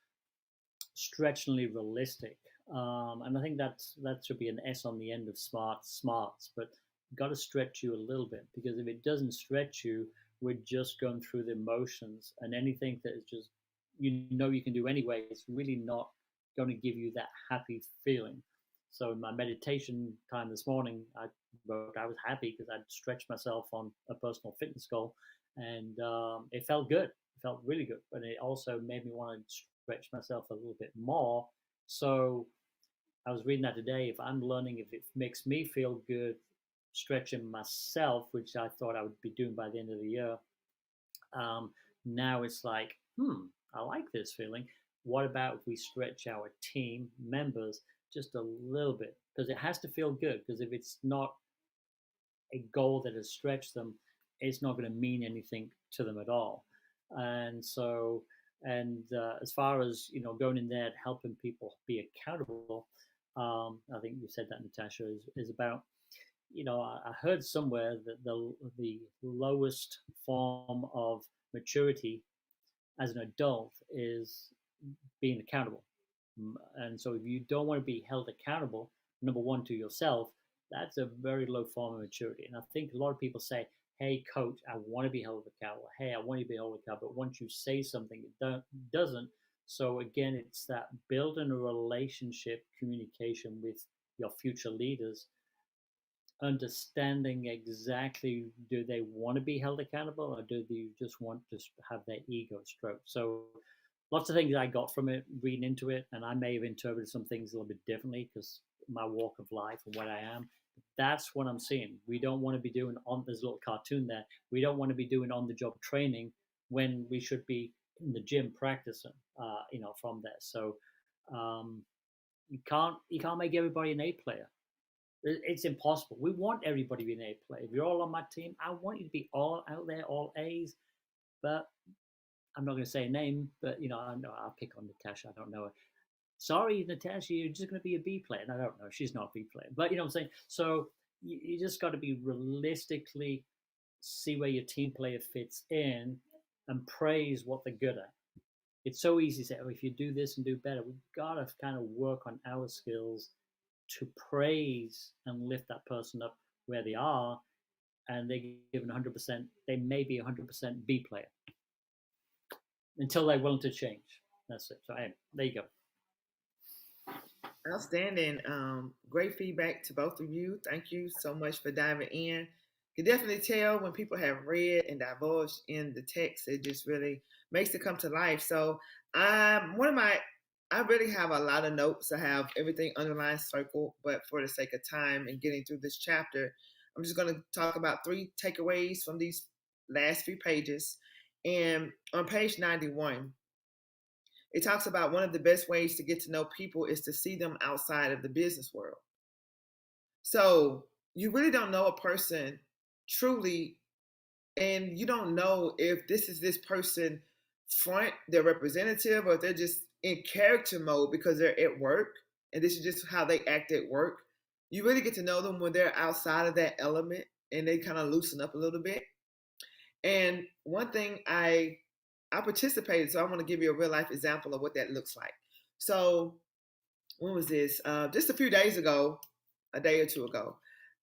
stretchingly realistic. And I think that should be an S on the end of smarts, but got to stretch you a little bit, because if it doesn't stretch you, we're just going through the motions, and anything that is just you can do anyway, it's really not going to give you that happy feeling. So in my meditation time this morning, I was happy because I'd stretched myself on a personal fitness goal, and it felt good. It felt really good, but it also made me want to stretch myself a little bit more. So I was reading that today. If I'm learning, if it makes me feel good, stretching myself, which I thought I would be doing by the end of the year, now it's like, I like this feeling. What about if we stretch our team members just a little bit? Because it has to feel good. Because if it's not a goal that has stretched them, it's not going to mean anything to them at all. And so, as far as going in there and helping people be accountable, I think you said that, Natasha, is about. I heard somewhere that the lowest form of maturity as an adult is being accountable. And so if you don't want to be held accountable, number one, to yourself, that's a very low form of maturity. And I think a lot of people say, hey, coach, I want to be held accountable. Hey, I want you to be held accountable. But once you say something, it doesn't. So again, it's that building a relationship, communication with your future leaders, understanding exactly, do they want to be held accountable, or do they just want to have their ego stroked? So lots of things I got from it, reading into it, and I may have interpreted some things a little bit differently because my walk of life and what I am. That's what I'm seeing. We don't want to be doing there's a little cartoon there. We don't want to be doing on the job training when we should be in the gym practicing, from there. So you can't make everybody an A player. It's impossible. We want everybody to be an A player. If you're all on my team, I want you to be all out there, all A's. But I'm not going to say a name, but I know I'll pick on Natasha. I don't know her. Sorry, Natasha, you're just going to be a B player. And I don't know. She's not a B player. But you know what I'm saying? So you just got to be realistically see where your team player fits in and praise what they're good at. it's so easy to say, oh, if you do this and do better, we've got to kind of work on our skills to praise and lift that person up where they are, and they're given 100%. They may be 100% B player until they're willing to change. That's it. So anyway, there you go. Outstanding. Great feedback to both of you. Thank you so much for diving in. You can definitely tell when people have read and divulged in the text, it just really makes it come to life. So I really have a lot of notes. I have everything underlined, circled, but for the sake of time and getting through this chapter, I'm just going to talk about 3 takeaways from these last few pages. And on page 91, it talks about one of the best ways to get to know people is to see them outside of the business world. So you really don't know a person truly, and you don't know if this is this person front, their representative, or if they're just in character mode because they're at work and this is just how they act at work. You really get to know them when they're outside of that element and they kind of loosen up a little bit. And one thing I participated, so I want to give you a real life example of what that looks like. So when was this? Just a few days ago, a day or two ago,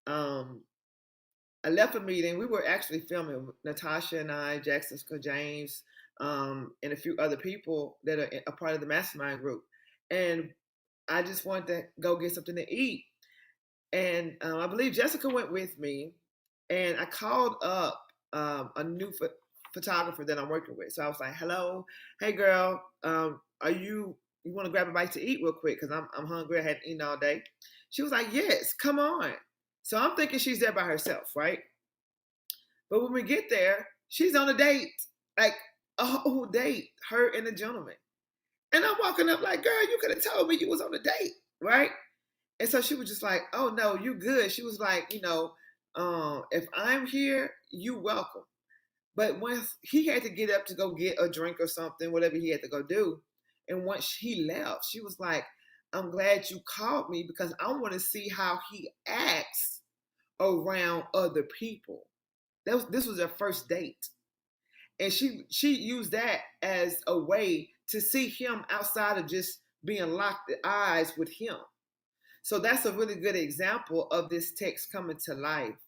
I left a meeting. We were actually filming, Natasha and I, Jackson James, and a few other people that are a part of the Mastermind group. And I just wanted to go get something to eat. And I believe Jessica went with me, and I called up a new photographer that I'm working with. So I was like, hello, hey girl, you want to grab a bite to eat real quick? Cause I'm hungry. I hadn't eaten all day. She was like, yes, come on. So I'm thinking she's there by herself, right? But when we get there, she's on a date, like a whole date, her and a gentleman. And I'm walking up like, girl, you could have told me you was on a date, right? And so she was just like, oh no, you good. She was like, if I'm here, you welcome. But once he had to get up to go get a drink or something, whatever he had to go do, and once he left, she was like, I'm glad you called me because I want to see how he acts around other people. This was their first date. And she used that as a way to see him outside of just being locked eyes with him. So that's a really good example of this text coming to life,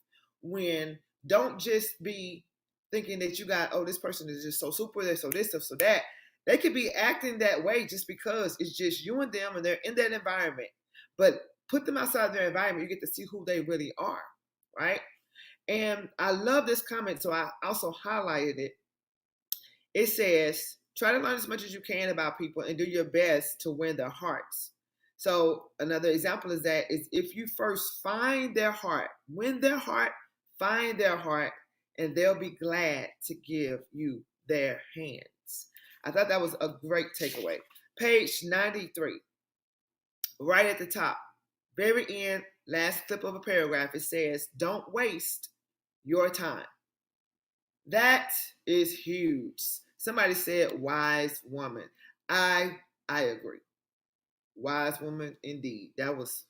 when don't just be thinking that you got, oh, this person is just so super, they're so this, so that. They could be acting that way just because it's just you and them and they're in that environment. But put them outside their environment, you get to see who they really are, right? And I love this comment, so I also highlighted it. It says, try to learn as much as you can about people and do your best to win their hearts. So another example is that is if you first find their heart, win their heart, find their heart, and they'll be glad to give you their hands. I thought that was a great takeaway. Page 93, right at the top, very end, last clip of a paragraph, it says, don't waste your time. That is huge. Somebody said wise woman. I agree. Wise woman indeed. That was,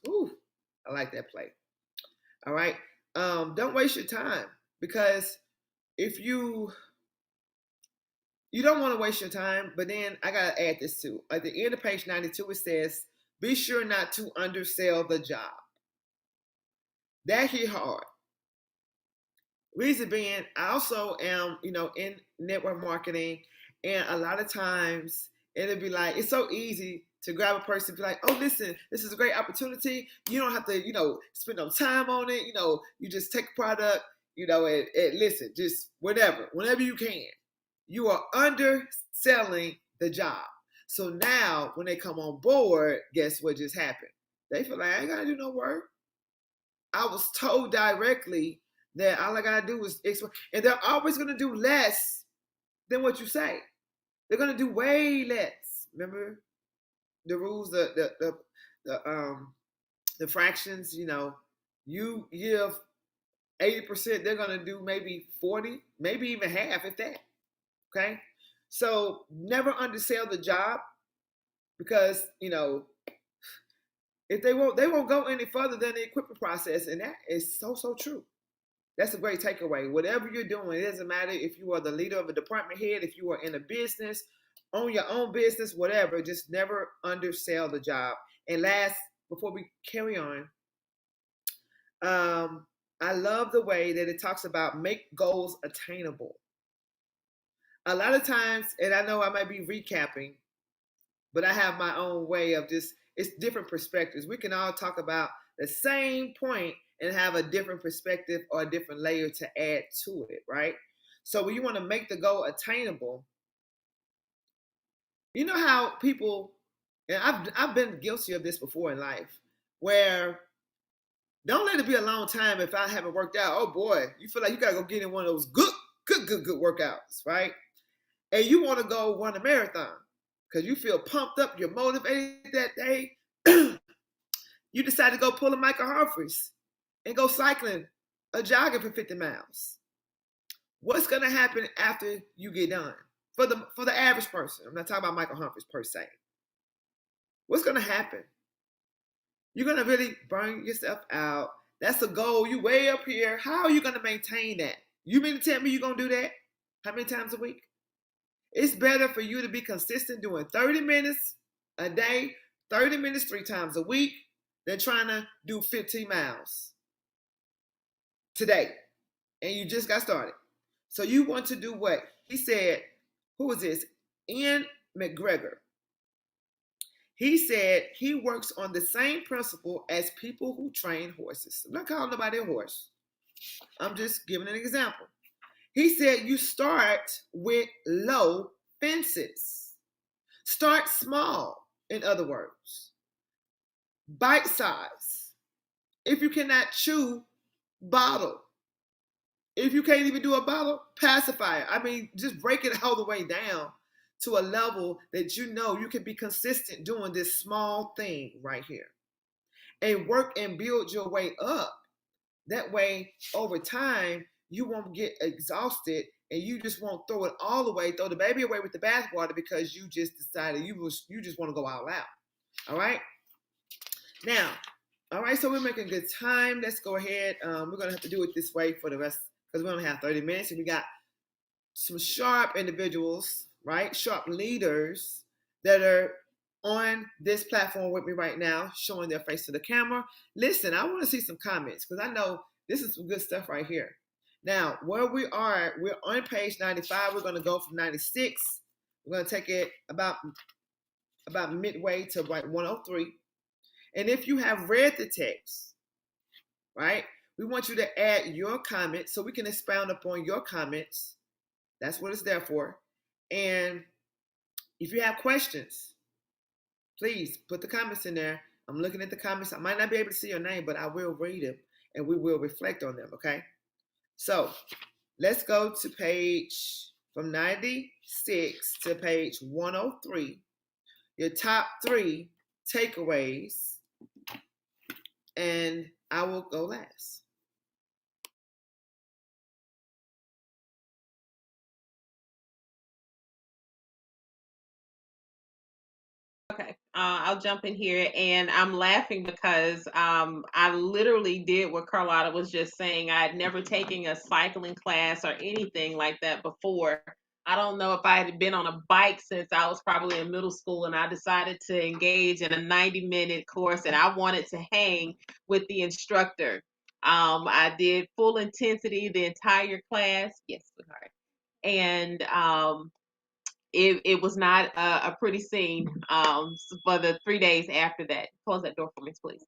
I like that play. All right. Don't waste your time, because if you don't want to waste your time, but then I got to add this too. At the end of page 92, it says, be sure not to undersell the job. That hit hard. Reason being, I also am, in network marketing, and a lot of times it'll be like, it's so easy to grab a person and be like, oh, listen, this is a great opportunity. You don't have to, spend no time on it. You just take a product, and listen, just whenever you can. You are underselling the job. So now when they come on board, guess what just happened? They feel like, I ain't got to do no work. I was told directly that all I got to do is explain. And they're always going to do less than what you say. They're going to do way less. Remember the rules, the fractions, you give 80%, they're going to do maybe 40, maybe even half, if that. Okay, so never undersell the job, because if they won't go any further than the equipment process, and that is so true. That's a great takeaway. Whatever you're doing, it doesn't matter if you are the leader of a department head, if you are in a business, own your own business, whatever. Just never undersell the job. And last, before we carry on, I love the way that it talks about make goals attainable. A lot of times, and I know I might be recapping, but I have my own way of just, it's different perspectives. We can all talk about the same point and have a different perspective or a different layer to add to it, right? So when you want to make the goal attainable, you know how people, and I've been guilty of this before in life, where don't let it be a long time if I haven't worked out. Oh boy, you feel like you gotta go get in one of those good workouts, right? And you want to go run a marathon because you feel pumped up, you're motivated that day. You decide to go pull a Michael Humphreys and go cycling or jogging for 50 miles. What's gonna happen after you get done? For the average person, I'm not talking about Michael Humphreys per se. What's gonna happen? You're gonna really burn yourself out. That's a goal. You way up here. How are you gonna maintain that? You mean to tell me you're gonna do that? How many times a week? It's better for you to be consistent doing 30 minutes a day, 30 minutes 3 times a week, than trying to do 15 miles today. And you just got started. So you want to do what? He said, who is this? Ian McGregor. He said he works on the same principle as people who train horses. I'm not calling nobody a horse. I'm just giving an example. He said you start with low fences. Start small, in other words. Bite size. If you cannot chew, bottle. If you can't even do a bottle, pacifier. I mean, just break it all the way down to a level that you know you can be consistent doing this small thing right here. And work and build your way up. That way, over time, you won't get exhausted and you just won't throw it all away, throw the baby away with the bathwater because you just decided you just want to go all out. All right? Now, all right, so we're making good time. Let's go ahead. We're going to have to do it this way for the rest because we only have 30 minutes and we got some sharp individuals, right? Sharp leaders that are on this platform with me right now, showing their face to the camera. Listen, I want to see some comments because I know this is some good stuff right here. Now, where we are, we're on page 95. We're going to go from 96. We're going to take it about midway to like 103. And if you have read the text, right, we want you to add your comments so we can expound upon your comments. That's what it's there for. And if you have questions, please put the comments in there. I'm looking at the comments. I might not be able to see your name, but I will read them and we will reflect on them, okay? So let's go to page from 96 to page 103. Your top 3 takeaways, and I will go last. Okay, I'll jump in here, and I'm laughing because I literally did what Carlotta was just saying. I had never taken a cycling class or anything like that before. I don't know if I had been on a bike since I was probably in middle school, and I decided to engage in a 90-minute course, and I wanted to hang with the instructor. I did full intensity the entire class. Yes, sweetheart. And it was not a pretty scene for the 3 days after that. Close that door for me, please.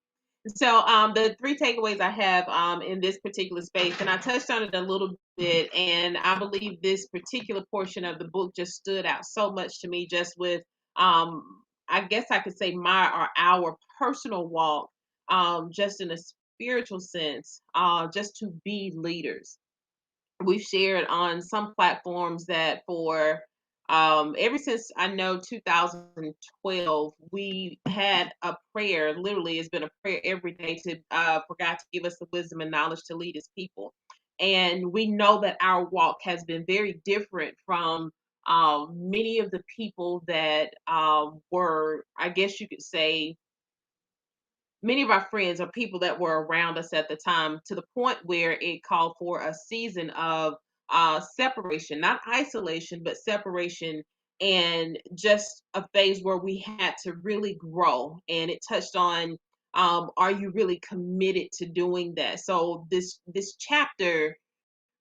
So the 3 takeaways I have in this particular space, and I touched on it a little bit, and I believe this particular portion of the book just stood out so much to me, just with I guess I could say our personal walk, just in a spiritual sense, just to be leaders. We've shared on some platforms that for ever since I know 2012, we had a prayer. Literally, it's been a prayer every day to for God to give us the wisdom and knowledge to lead His people. And we know that our walk has been very different from many of the people that were, I guess you could say, many of our friends or people that were around us at the time, to the point where it called for a season of separation, not isolation, but separation and just a phase where we had to really grow. And it touched on, are you really committed to doing that? So this chapter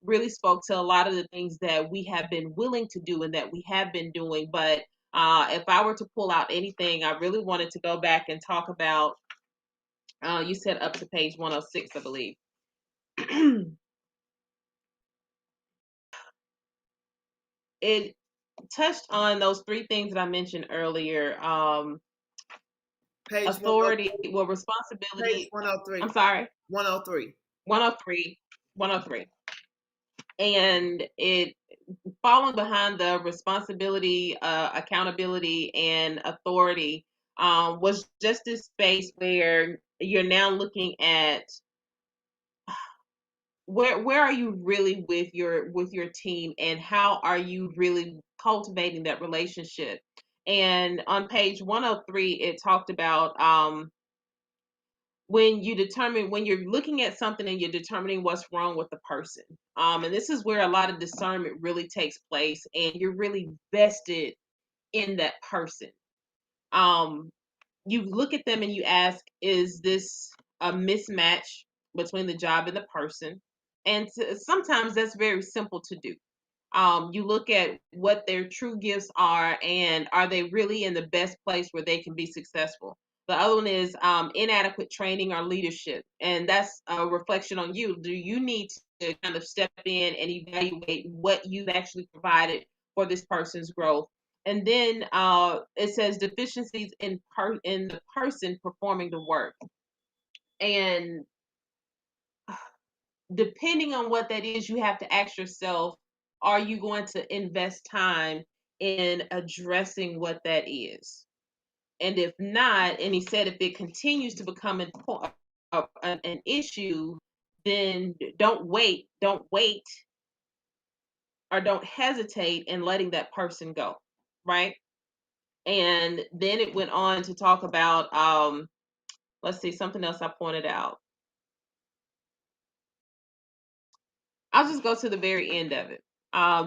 really spoke to a lot of the things that we have been willing to do and that we have been doing. But if I were to pull out anything, I really wanted to go back and talk about, you said up to page 106, I believe. It touched on those three things that I mentioned earlier. Page Authority, 103. well, Page responsibility. 103. I'm sorry, 103. 103, 103. And it falling behind the responsibility, accountability, and authority was just this space where you're now looking at where are you really with your team, and how are you really cultivating that relationship. And on page 103, it talked about, when you're looking at something and you're determining what's wrong with the person. And this is where a lot of discernment really takes place, and you're really vested in that person. um you look at them and you ask, is this a mismatch between the job and the person? And sometimes that's very simple to do. You look at what their true gifts are, and are they really in the best place where they can be successful. The other one is inadequate training or leadership, and that's a reflection on you. Do you need to kind of step in and evaluate what you've actually provided for this person's growth? And then it says deficiencies in the person performing the work. And depending on what that is, you have to ask yourself, are you going to invest time in addressing what that is? And if not, and he said if it continues to become an issue, then don't wait, or don't hesitate in letting that person go, right? And then it went on to talk about, let's see, something else I pointed out. I'll just go to the very end of it.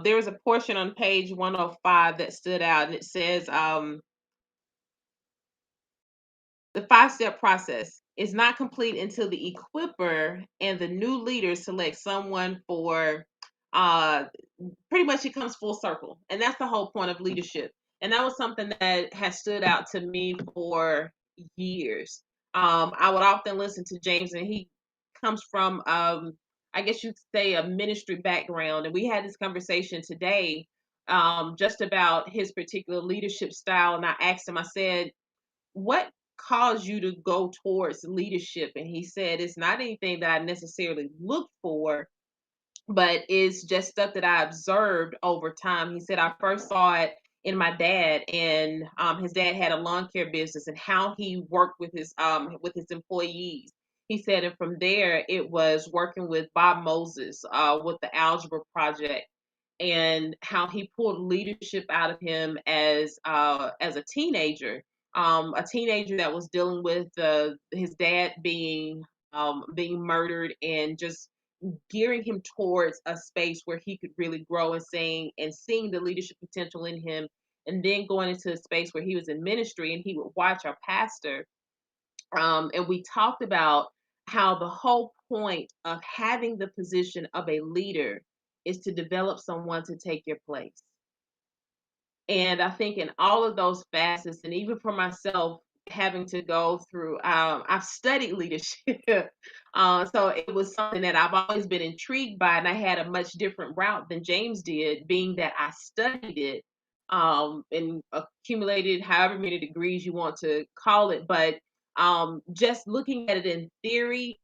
There was a portion on page 105 that stood out, and it says, the 5-step process is not complete until the equiper and the new leader select someone for, uh, pretty much it comes full circle. And that's the whole point of leadership. And that was something that has stood out to me for years. I would often listen to James, and he comes from, I guess you'd say, a ministry background. And we had this conversation today, just about his particular leadership style. And I asked him, I said, what caused you to go towards leadership? And he said, it's not anything that I necessarily looked for, but it's just stuff that I observed over time. He said, I first saw it in my dad, and his dad had a lawn care business, and how he worked with his employees. He said, and from there, it was working with Bob Moses with the Algebra Project, and how he pulled leadership out of him as a teenager that was dealing with his dad being murdered, and just gearing him towards a space where he could really grow, and seeing the leadership potential in him, and then going into a space where he was in ministry and he would watch our pastor. And we talked about how the whole point of having the position of a leader is to develop someone to take your place. And I think in all of those facets, and even for myself, having to go through, I've studied leadership. So it was something that I've always been intrigued by, and I had a much different route than James did, being that I studied it, and accumulated however many degrees you want to call it. But just looking at it in theory,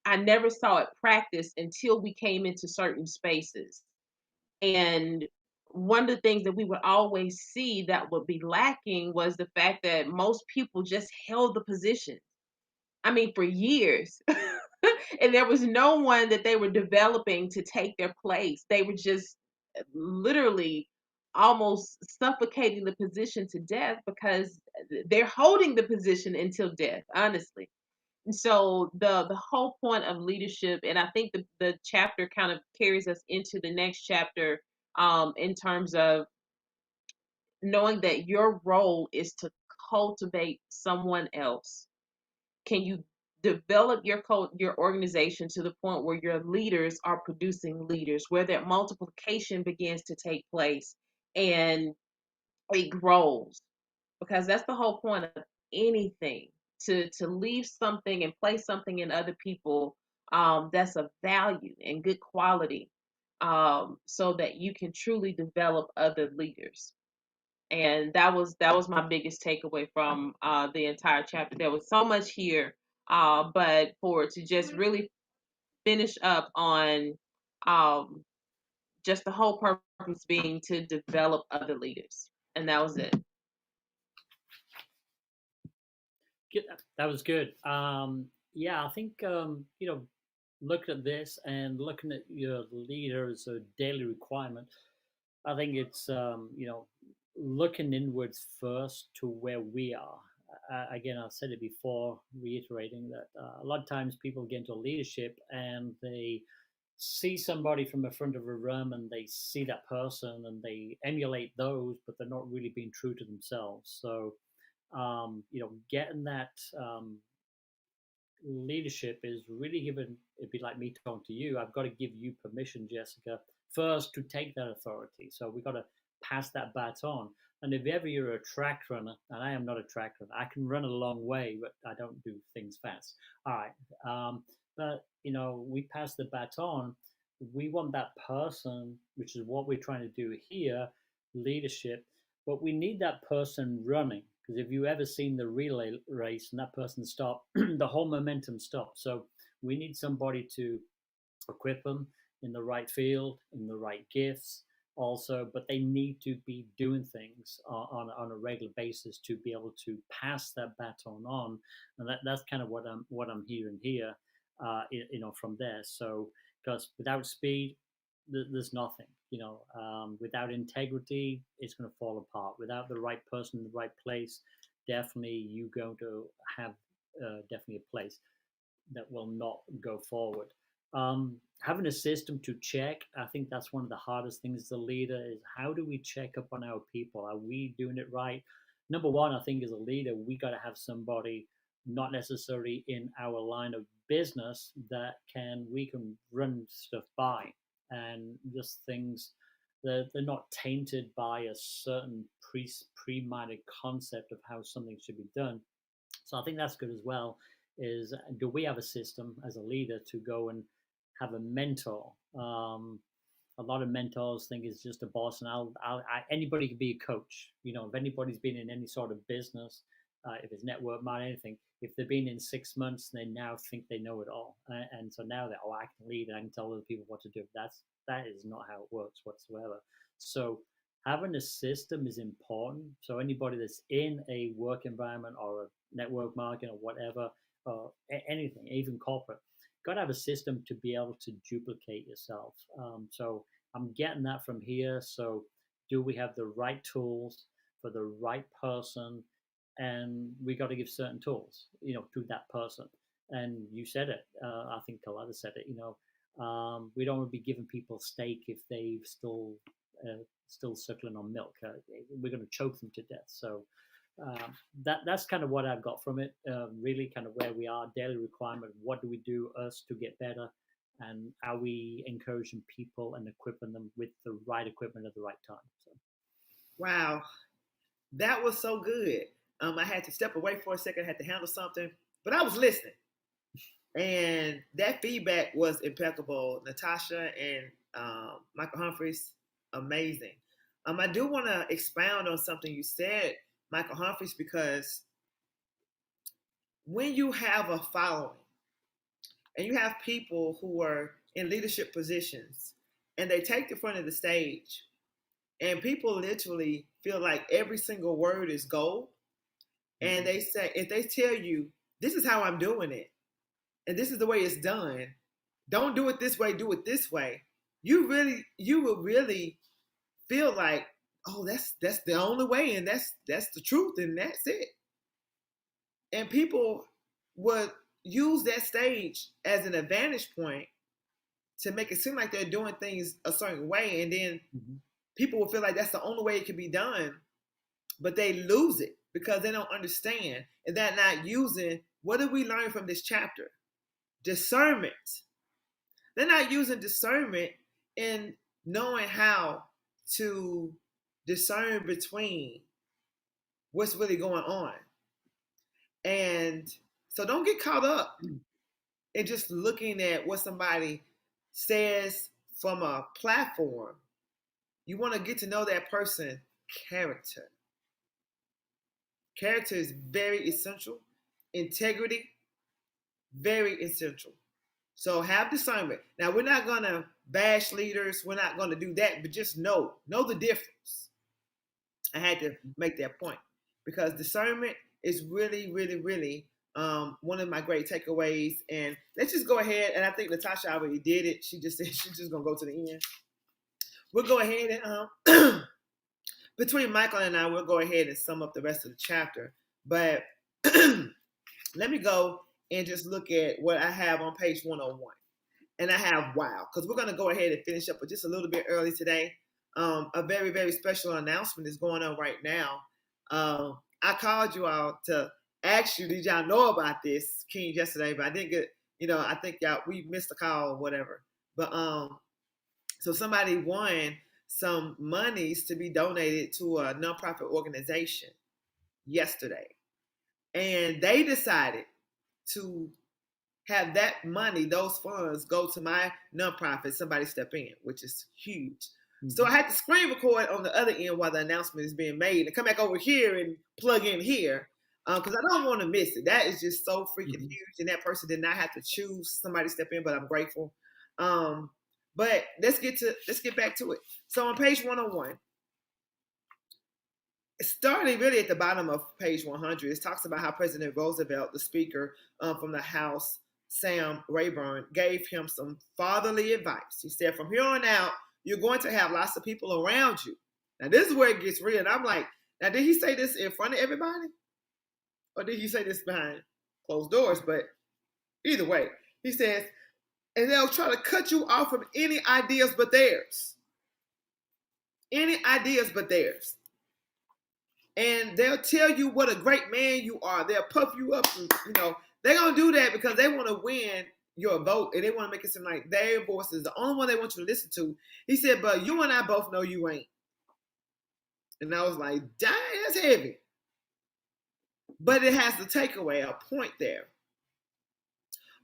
I never saw it practiced until we came into certain spaces. And one of the things that we would always see that would be lacking was the fact that most people just held the position. I mean, for years. And there was no one that they were developing to take their place. They were just literally almost suffocating the position to death, because they're holding the position until death, honestly. And so the whole point of leadership, and I think the chapter kind of carries us into the next chapter, in terms of knowing that your role is to cultivate someone else. Can you develop your organization to the point where your leaders are producing leaders, where that multiplication begins to take place and it grows? Because that's the whole point of anything, to leave something and place something in other people, that's of value and good quality, so that you can truly develop other leaders. And that was my biggest takeaway from the entire chapter. There was so much here, but for it to just really finish up on, um, just the whole purpose being to develop other leaders, and that was it. That was good. Yeah, I think looking at this and looking at your leader as a daily requirement, I think it's looking inwards first to where we are. Again, I've said it before, reiterating that a lot of times people get into leadership and they see somebody from the front of a room and they see that person and they emulate those, but they're not really being true to themselves. So, getting that leadership is really giving, it'd be like me talking to you. I've got to give you permission, Jessica, first to take that authority. So we've got to pass that baton. And if ever you're a track runner, and I am not a track runner, I can run a long way, but I don't do things fast. All right. But, we pass the baton. We want that person, which is what we're trying to do here, leadership, but we need that person running. Because if you ever seen the relay race and that person stopped, the whole momentum stops. So we need somebody to equip them in the right field, in the right gifts, also, but they need to be doing things on a regular basis to be able to pass that baton on, and that's kind of what I'm hearing here, from there. So because without speed, there's nothing. Without integrity, it's going to fall apart. Without the right person in the right place, definitely you're going to have definitely a place that will not go forward. Having a system to check, I think that's one of the hardest things as a leader is how do we check up on our people? Are we doing it right? Number one, I think as a leader, we got to have somebody not necessarily in our line of business that we can run stuff by, and just things that they're not tainted by a certain pre-minded concept of how something should be done. So I think that's good as well. Is do we have a system as a leader to go and have a mentor? A lot of mentors think it's just a boss, and anybody can be a coach. If anybody's been in any sort of business, if it's network marketing, anything, if they've been in 6 months, they now think they know it all, and so now I can lead and I can tell other people what to do. That is not how it works whatsoever. So having a system is important. So anybody that's in a work environment or a network marketing or whatever, or anything, even corporate, got to have a system to be able to duplicate yourself. So I'm getting that from here. So do we have the right tools for the right person? And we got to give certain tools, to that person. And you said it. I think Carlotta said it. We don't want to be giving people steak if they've still suckling on milk. We're going to choke them to death. So that's kind of what I've got from it. Really, kind of where we are, daily requirement. What do we do us to get better, and are we encouraging people and equipping them with the right equipment at the right time? So, wow, that was so good. I had to step away for a second. I had to handle something, but I was listening, and that feedback was impeccable. Natasha and Michael Humphreys, amazing. I do want to expound on something you said, Michael Humphreys, because when you have a following and you have people who are in leadership positions and they take the front of the stage and people literally feel like every single word is gold, and they say, if they tell you, this is how I'm doing it, and this is the way it's done, don't do it this way, do it this way, you will really feel like, oh, that's the only way, and that's the truth, and that's it. And people would use that stage as an advantage point to make it seem like they're doing things a certain way, and then people will feel like that's the only way it can be done. but they lose it because they don't understand and they're not using. What did we learn from this chapter? Discernment. They're not using discernment in knowing how to discern between what's really going on. And so don't get caught up in just looking at what somebody says from a platform. You want to get to know that person's character. Character is very essential. Integrity, very essential. So have discernment. Now, we're not going to bash leaders. We're not going to do that, but just know the difference. I had to make that point because discernment is really, really, really one of my great takeaways. And let's just go ahead. And I think Natasha already did it. She just said she's just going to go to the end. We'll go ahead and between Michael and I, we'll go ahead and sum up the rest of the chapter. But let me go and just look at what I have on page 101. And I have wow, because we're going to go ahead and finish up with just a little bit early today. A very, very special announcement is going on right now. I called you all to ask you, did y'all know about this, King, yesterday? But I didn't get, I think we missed a call or whatever. But so somebody won some monies to be donated to a nonprofit organization yesterday. And they decided to have that money, those funds, go to my nonprofit, Somebody Step In, which is huge. Mm-hmm. So I had to screen record on the other end while the announcement is being made and come back over here and plug in here because I don't want to miss it. That is just so freaking huge. And that person did not have to choose Somebody Step In, but I'm grateful. But let's get back to it. So on page 101, starting really at the bottom of page 100, it talks about how President Roosevelt, the speaker from the House, Sam Rayburn, gave him some fatherly advice. He said, from here on out, you're going to have lots of people around you. Now, this is where it gets real. And I'm like, now, did he say this in front of everybody? Or did he say this behind closed doors? But either way, he says, and they'll try to cut you off from any ideas but theirs. Any ideas but theirs. And they'll tell you what a great man you are. They'll puff you up. And, they're going to do that because they want to win your vote. And they want to make it seem like their voice is the only one they want you to listen to. He said, but you and I both know you ain't. And I was like, dang, that's heavy. But it has the takeaway, a point there.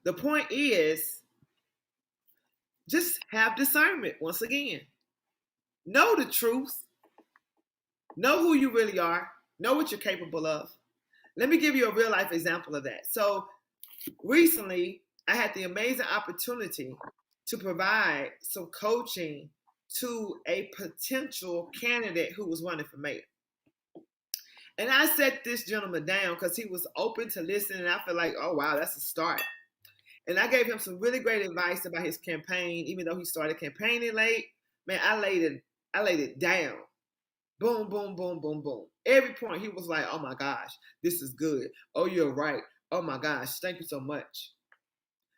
The point is, just have discernment once again. Know the truth. Know who you really are. Know what you're capable of. Let me give you a real life example of that. So recently, I had the amazing opportunity to provide some coaching to a potential candidate who was running for mayor. And I sat this gentleman down because he was open to listen. And I feel like, oh, wow, that's a start. And I gave him some really great advice about his campaign, even though he started campaigning late. Man, I laid it down. Boom, boom, boom, boom, boom. Every point he was like, oh my gosh, this is good. Oh, you're right. Oh my gosh, thank you so much.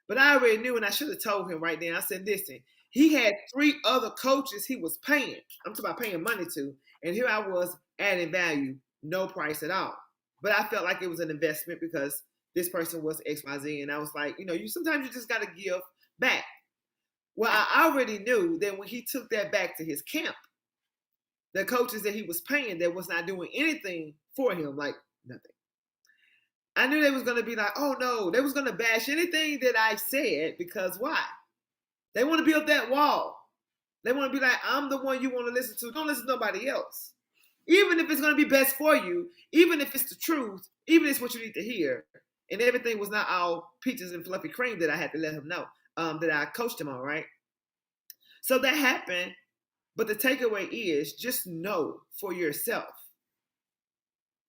But I already knew, and I should have told him right then. I said, listen, he had 3 other coaches he was paying. I'm talking about paying money to. And here I was adding value, no price at all. But I felt like it was an investment because this person was XYZ. And I was like, sometimes you just got to give back. Well, I already knew that when he took that back to his camp, the coaches that he was paying that was not doing anything for him, like nothing. I knew they was going to be like, oh no, they was going to bash anything that I said because why? They want to build that wall. They want to be like, I'm the one you want to listen to. Don't listen to nobody else. Even if it's going to be best for you, even if it's the truth, even if it's what you need to hear. And everything was not all peaches and fluffy cream that I had to let him know that I coached him on, right? So that happened. But the takeaway is just know for yourself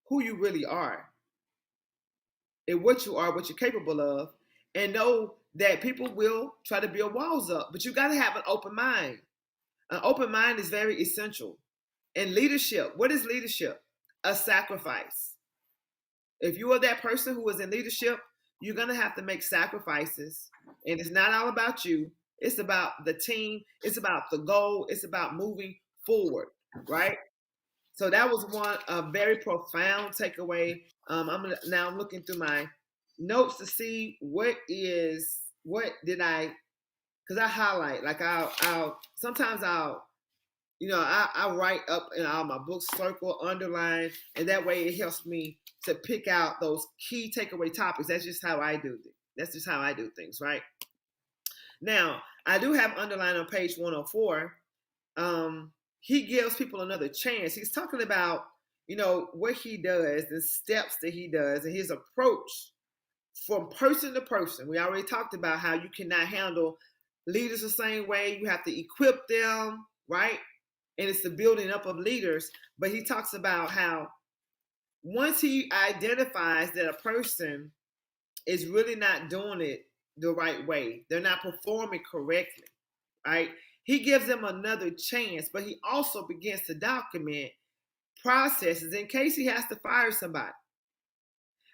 who you really are and what you are, what you're capable of, and know that people will try to build walls up. But you got to have an open mind. An open mind is very essential. And leadership, what is leadership? A sacrifice. If you are that person who is in leadership, you're going to have to make sacrifices. And it's not all about you. It's about the team. It's about the goal. It's about moving forward, right? So that was a very profound takeaway. I'm looking through my notes to see what did I, because I highlight, like I'll sometimes I write up in all my books, circle, underline, and that way it helps me to pick out those key takeaway topics. That's just how I do it. That's just how I do things, right? Now, I do have underlined on page 104. He gives people another chance. He's talking about, what he does, the steps that he does, and his approach from person to person. We already talked about how you cannot handle leaders the same way. You have to equip them, right? And it's the building up of leaders. But he talks about how once he identifies that a person is really not doing it the right way, they're not performing correctly, right? He gives them another chance, but he also begins to document processes in case he has to fire somebody.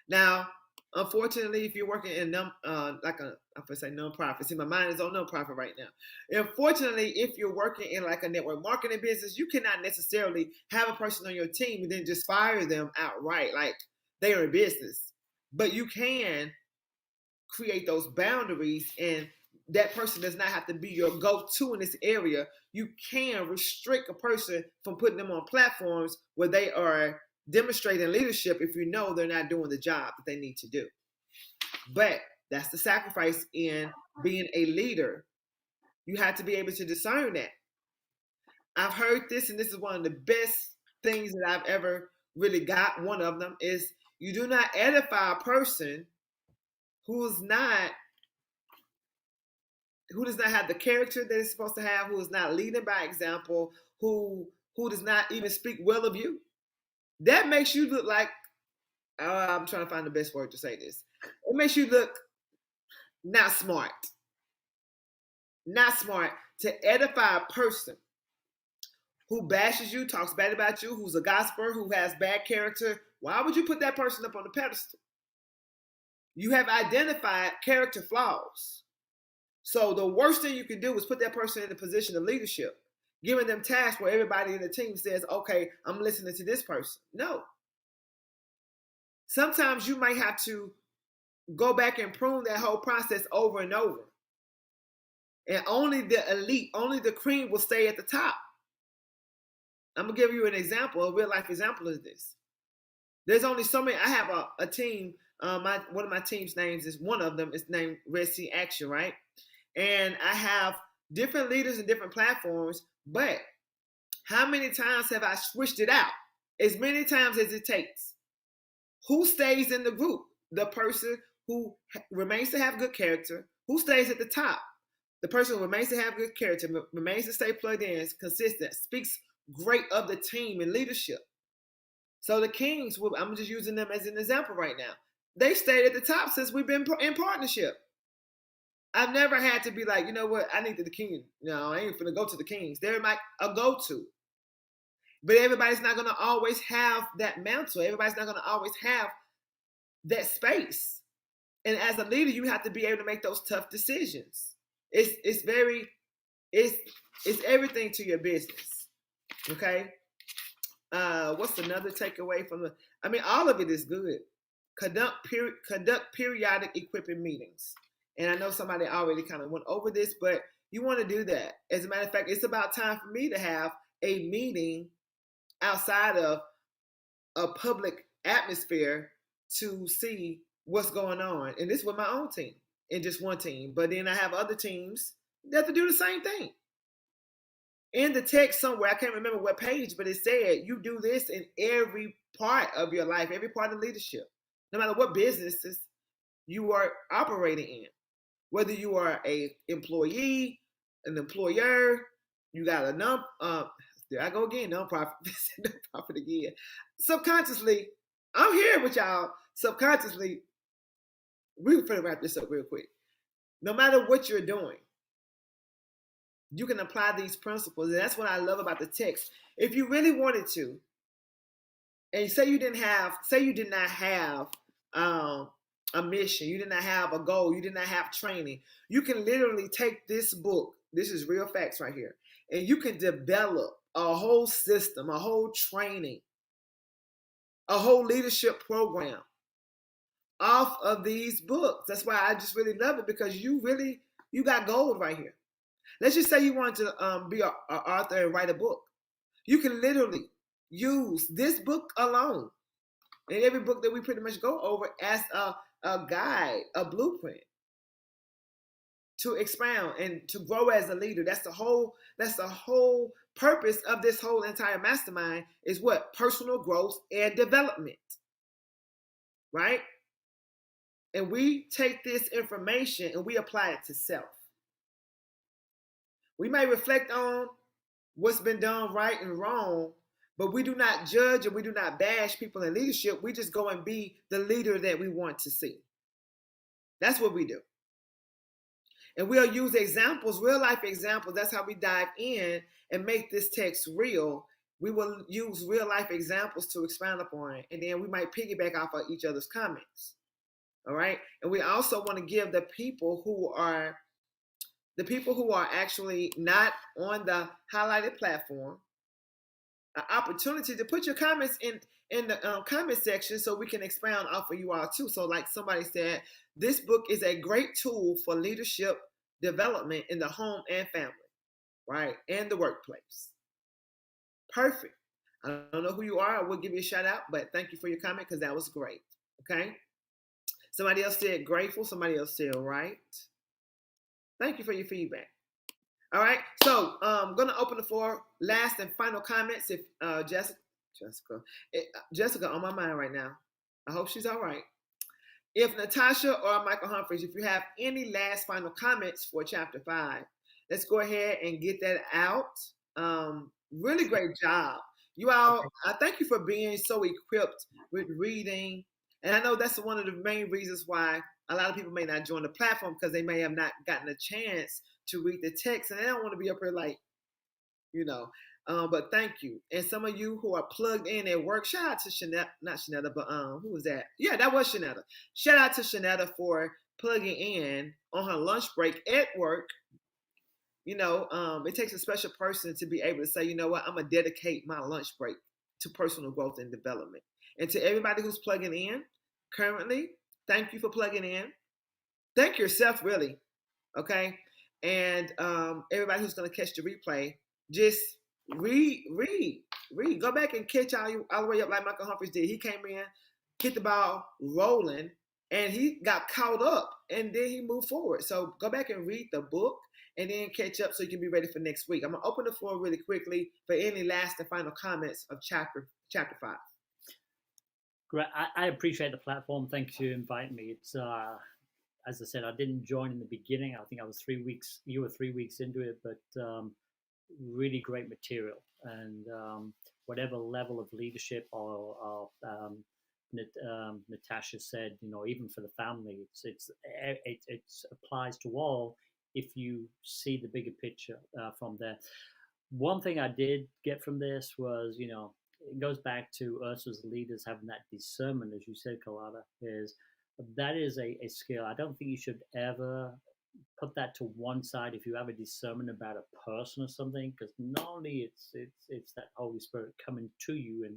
Now, unfortunately, if you're working in I'm gonna say nonprofit. See, my mind is on nonprofit right now. Unfortunately, if you're working in like a network marketing business, you cannot necessarily have a person on your team and then just fire them outright, like they are in business. But you can create those boundaries, and that person does not have to be your go-to in this area. You can restrict a person from putting them on platforms where they are demonstrating leadership if you know they're not doing the job that they need to do. But that's the sacrifice in being a leader. You have to be able to discern that. I've heard this, and this is one of the best things that I've ever really got. One of them is you do not edify a person who does not have the character that it's supposed to have, who is not leading by example, who does not even speak well of you. That makes you look like, I'm trying to find the best word to say this. It makes you look not smart. Not smart to edify a person who bashes you, talks bad about you, who's a gossiper, who has bad character. Why would you put that person up on the pedestal? You have identified character flaws. So the worst thing you can do is put that person in a position of leadership, giving them tasks where everybody in the team says, okay, I'm listening to this person. No. Sometimes you might have to go back and prune that whole process over and over. And only the elite, only the cream will stay at the top. I'm going to give you an example, a real life example of this. There's only so many. I have a team. One of my team's names is, one of them is named Red Sea Action, right? And I have different leaders and different platforms, but how many times have I switched it out? As many times as it takes. Who stays in the group? The person who remains to have good character. Who stays at the top? The person who remains to have good character, remains to stay plugged in, is consistent, speaks great of the team and leadership. So the Kings, I'm just using them as an example right now. They stayed at the top since we've been in partnership. I've never had to be like, you know what, I need the King. No, I ain't finna go to the Kings. They're like a go-to. But everybody's not going to always have that mantle. Everybody's not going to always have that space. And as a leader, you have to be able to make those tough decisions. It's everything to your business. Okay? What's another takeaway from all of it is good. Conduct periodic equipping meetings. And I know somebody already kind of went over this, but you want to do that. As a matter of fact, it's about time for me to have a meeting outside of a public atmosphere to see what's going on. And this with my own team, and just one team. But then I have other teams that have to do the same thing. In the text somewhere, I can't remember what page, but it said you do this in every part of your life, every part of leadership, no matter what businesses you are operating in. Whether you are a employee, an employer, you got a there I go again, nonprofit again. Subconsciously, I'm here with y'all. Subconsciously, we're going to wrap this up real quick. No matter what you're doing, you can apply these principles. And that's what I love about the text. If you really wanted to, and say you did not have a mission, you did not have a goal, you did not have training, you can literally take this book, this is real facts right here, and you can develop a whole system, a whole training, a whole leadership program off of these books. That's why I just really love it, because you got gold right here. Let's just say you want to be an author and write a book. You can literally use this book alone and every book that we pretty much go over as a guide, a blueprint to expound and to grow as a leader. That's the whole purpose of this whole entire mastermind, is what? Personal growth and development. Right? And we take this information and we apply it to self. We may reflect on what's been done right and wrong, but we do not judge and we do not bash people in leadership. We just go and be the leader that we want to see. That's what we do. And we'll use examples, real life examples. That's how we dive in and make this text real. We will use real life examples to expound upon it. And then we might piggyback off of each other's comments. All right. And we also want to give the people who are actually not on the highlighted platform an opportunity to put your comments in the comment section, so we can expound off of you all too. So like somebody said, this book is a great tool for leadership development in the home and family, right? And the workplace. Perfect. I don't know who you are. I will give you a shout out, but thank you for your comment, because that was great. Okay. Somebody else said grateful. Somebody else said right. Thank you for your feedback. All right. So I'm going to open the floor. Last and final comments. If Jessica on my mind right now. I hope she's all right. If Natasha or Michael Humphreys, if you have any last final comments for chapter 5, let's go ahead and get that out. Really great job. You all, I thank you for being so equipped with reading. And I know that's one of the main reasons why a lot of people may not join the platform, because they may have not gotten a chance to read the text, and they don't want to be up here like, but thank you. And some of you who are plugged in at work, shout out to Shanetta, not Shanetta, but who was that? Yeah, that was Shanetta. Shout out to Shanetta for plugging in on her lunch break at work. It takes a special person to be able to say, you know what, I'm going to dedicate my lunch break to personal growth and development. And to everybody who's plugging in currently, thank you for plugging in. Thank yourself, really. Okay. And everybody who's going to catch the replay, just read. Go back and catch all the way up like Michael Humphreys did. He came in, hit the ball rolling, and he got caught up, and then he moved forward. So go back and read the book and then catch up so you can be ready for next week. I'm going to open the floor really quickly for any last and final comments of chapter 5. Great. I appreciate the platform. Thanks for inviting me. It's as I said, I didn't join in the beginning. I think I was 3 weeks. You were 3 weeks into it, but really great material. And whatever level of leadership or Natasha said, even for the family, it applies to all if you see the bigger picture from there. One thing I did get from this was, it goes back to us as leaders having that discernment, as you said, Carlotta, that is a skill. I don't think you should ever put that to one side if you have a discernment about a person or something, because not only it's that Holy Spirit coming to you and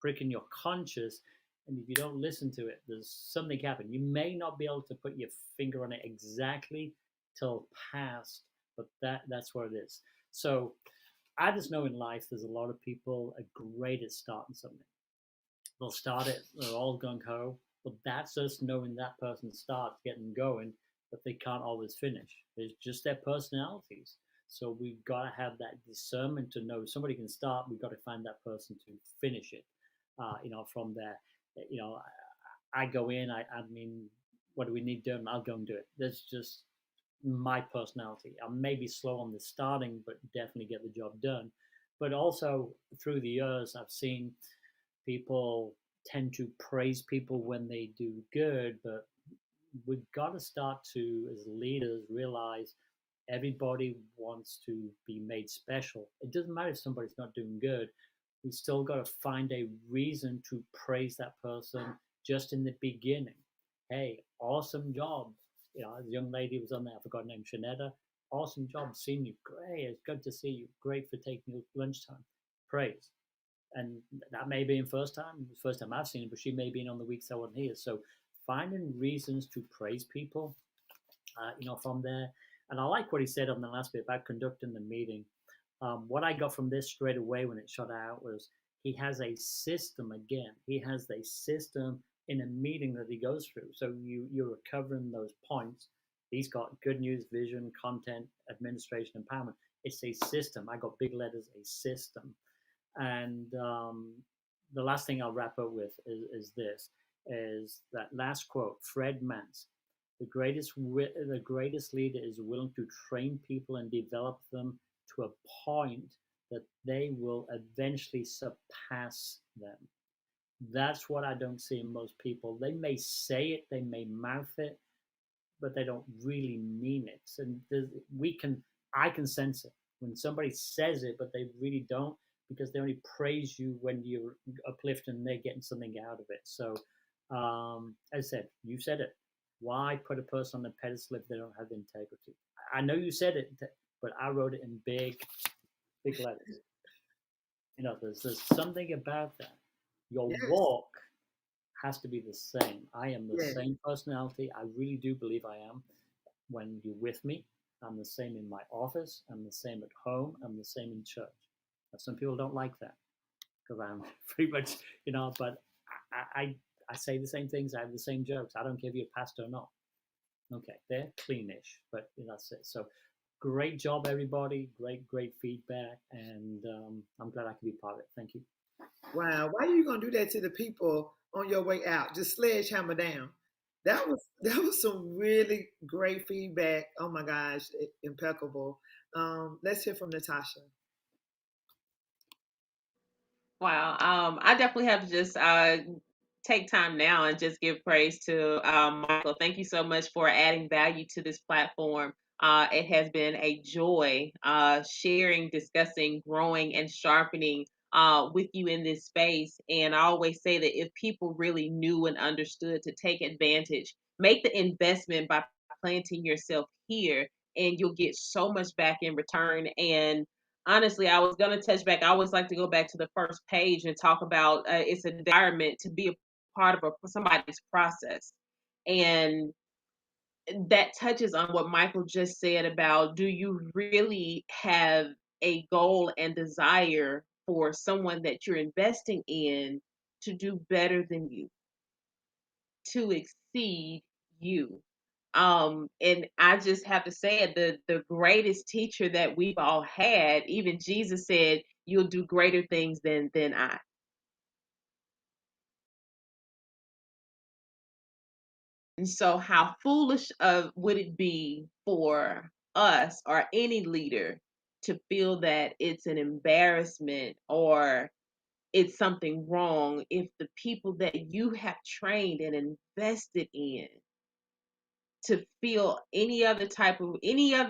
pricking your conscience, and if you don't listen to it, there's something happen. You may not be able to put your finger on it exactly till past, but that's what it is. So I just know in life there's a lot of people are great at starting something. They'll start it, they're all gung-ho, but that's just knowing that person starts getting going, but they can't always finish. It's just their personalities. So we've got to have that discernment to know somebody can start, we've got to find that person to finish it. From there, I go in, I mean, what do we need done? I'll go and do it. That's just my personality. I may be slow on the starting, but definitely get the job done. But also through the years, I've seen people tend to praise people when they do good, but we've got to start to, as leaders, realize everybody wants to be made special. It doesn't matter if somebody's not doing good. We still got to find a reason to praise that person just in the beginning. Hey, awesome job. The young lady was on there, I forgot her name, Shanetta. awesome job seeing you. Great. It's good to see you. Great for taking your lunchtime. Praise. And that may be in first time, the first time I've seen it, but she may be in on the weeks I wasn't here. So finding reasons to praise people, from there. And I like what he said on the last bit about conducting the meeting. What I got from this straight away when it shot out was he has a system again. He has a system in a meeting that he goes through. So you're covering those points. He's got good news, vision, content, administration, empowerment. It's a system. I got big letters, a system. And the last thing I'll wrap up with is that last quote, Fred Mance. The greatest leader is willing to train people and develop them to a point that they will eventually surpass them. That's what I don't see in most people. They may say it, they may mouth it, but they don't really mean it. And I can sense it when somebody says it, but they really don't, because they only praise you when you're uplifting and they're getting something out of it. So, as I said, you said it. Why put a person on a pedestal if they don't have integrity? I know you said it, but I wrote it in big letters. There's something about that. Your Yes. walk has to be the same. I am the Yes. same personality. I really do believe I am. When you're with me, I'm the same in my office. I'm the same at home. I'm the same in church. Now, some people don't like that because I'm pretty much, but I say the same things. I have the same jokes. I don't care if you're a pastor or not. Okay, they're cleanish, but that's it. So great job, everybody. Great feedback. And I'm glad I could be part of it. Thank you. Wow, why are you gonna do that to the people on your way out? Just sledgehammer down. That was some really great feedback. Oh my gosh, impeccable. Let's hear from Natasha. Wow. I definitely have to just take time now and just give praise to Michael. Thank you so much for adding value to this platform. It has been a joy sharing, discussing, growing, and sharpening with you in this space. And I always say that if people really knew and understood to take advantage, make the investment by planting yourself here, and you'll get so much back in return. And honestly, I was going to touch back. I always like to go back to the first page and talk about it's an environment to be a part of somebody's process. And that touches on what Michael just said about, do you really have a goal and desire for someone that you're investing in to do better than you, to exceed you? And I just have to say it, the greatest teacher that we've all had, even Jesus said, you'll do greater things than I. And so how foolish would it be for us or any leader to feel that it's an embarrassment or it's something wrong if the people that you have trained and invested in to feel any other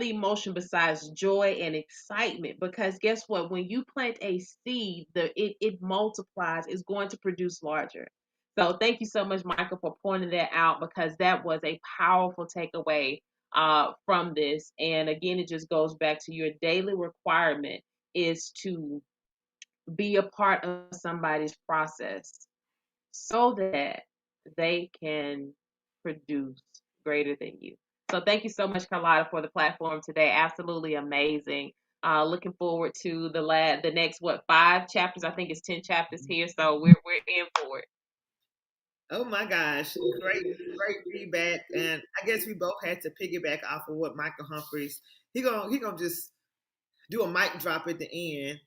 emotion besides joy and excitement? Because guess what, when you plant a seed, it multiplies, it's going to produce larger. So thank you so much, Michael, for pointing that out, because that was a powerful takeaway from this. And again, it just goes back to your daily requirement is to be a part of somebody's process so that they can produce greater than you. So thank you so much, Carlotta, for the platform today. Absolutely amazing. Looking forward to the next 5 chapters. I think it's 10 chapters here, so we're in for it. Oh my gosh, great feedback. And I guess we both had to piggyback off of what Michael Humphreys. He gonna just do a mic drop at the end.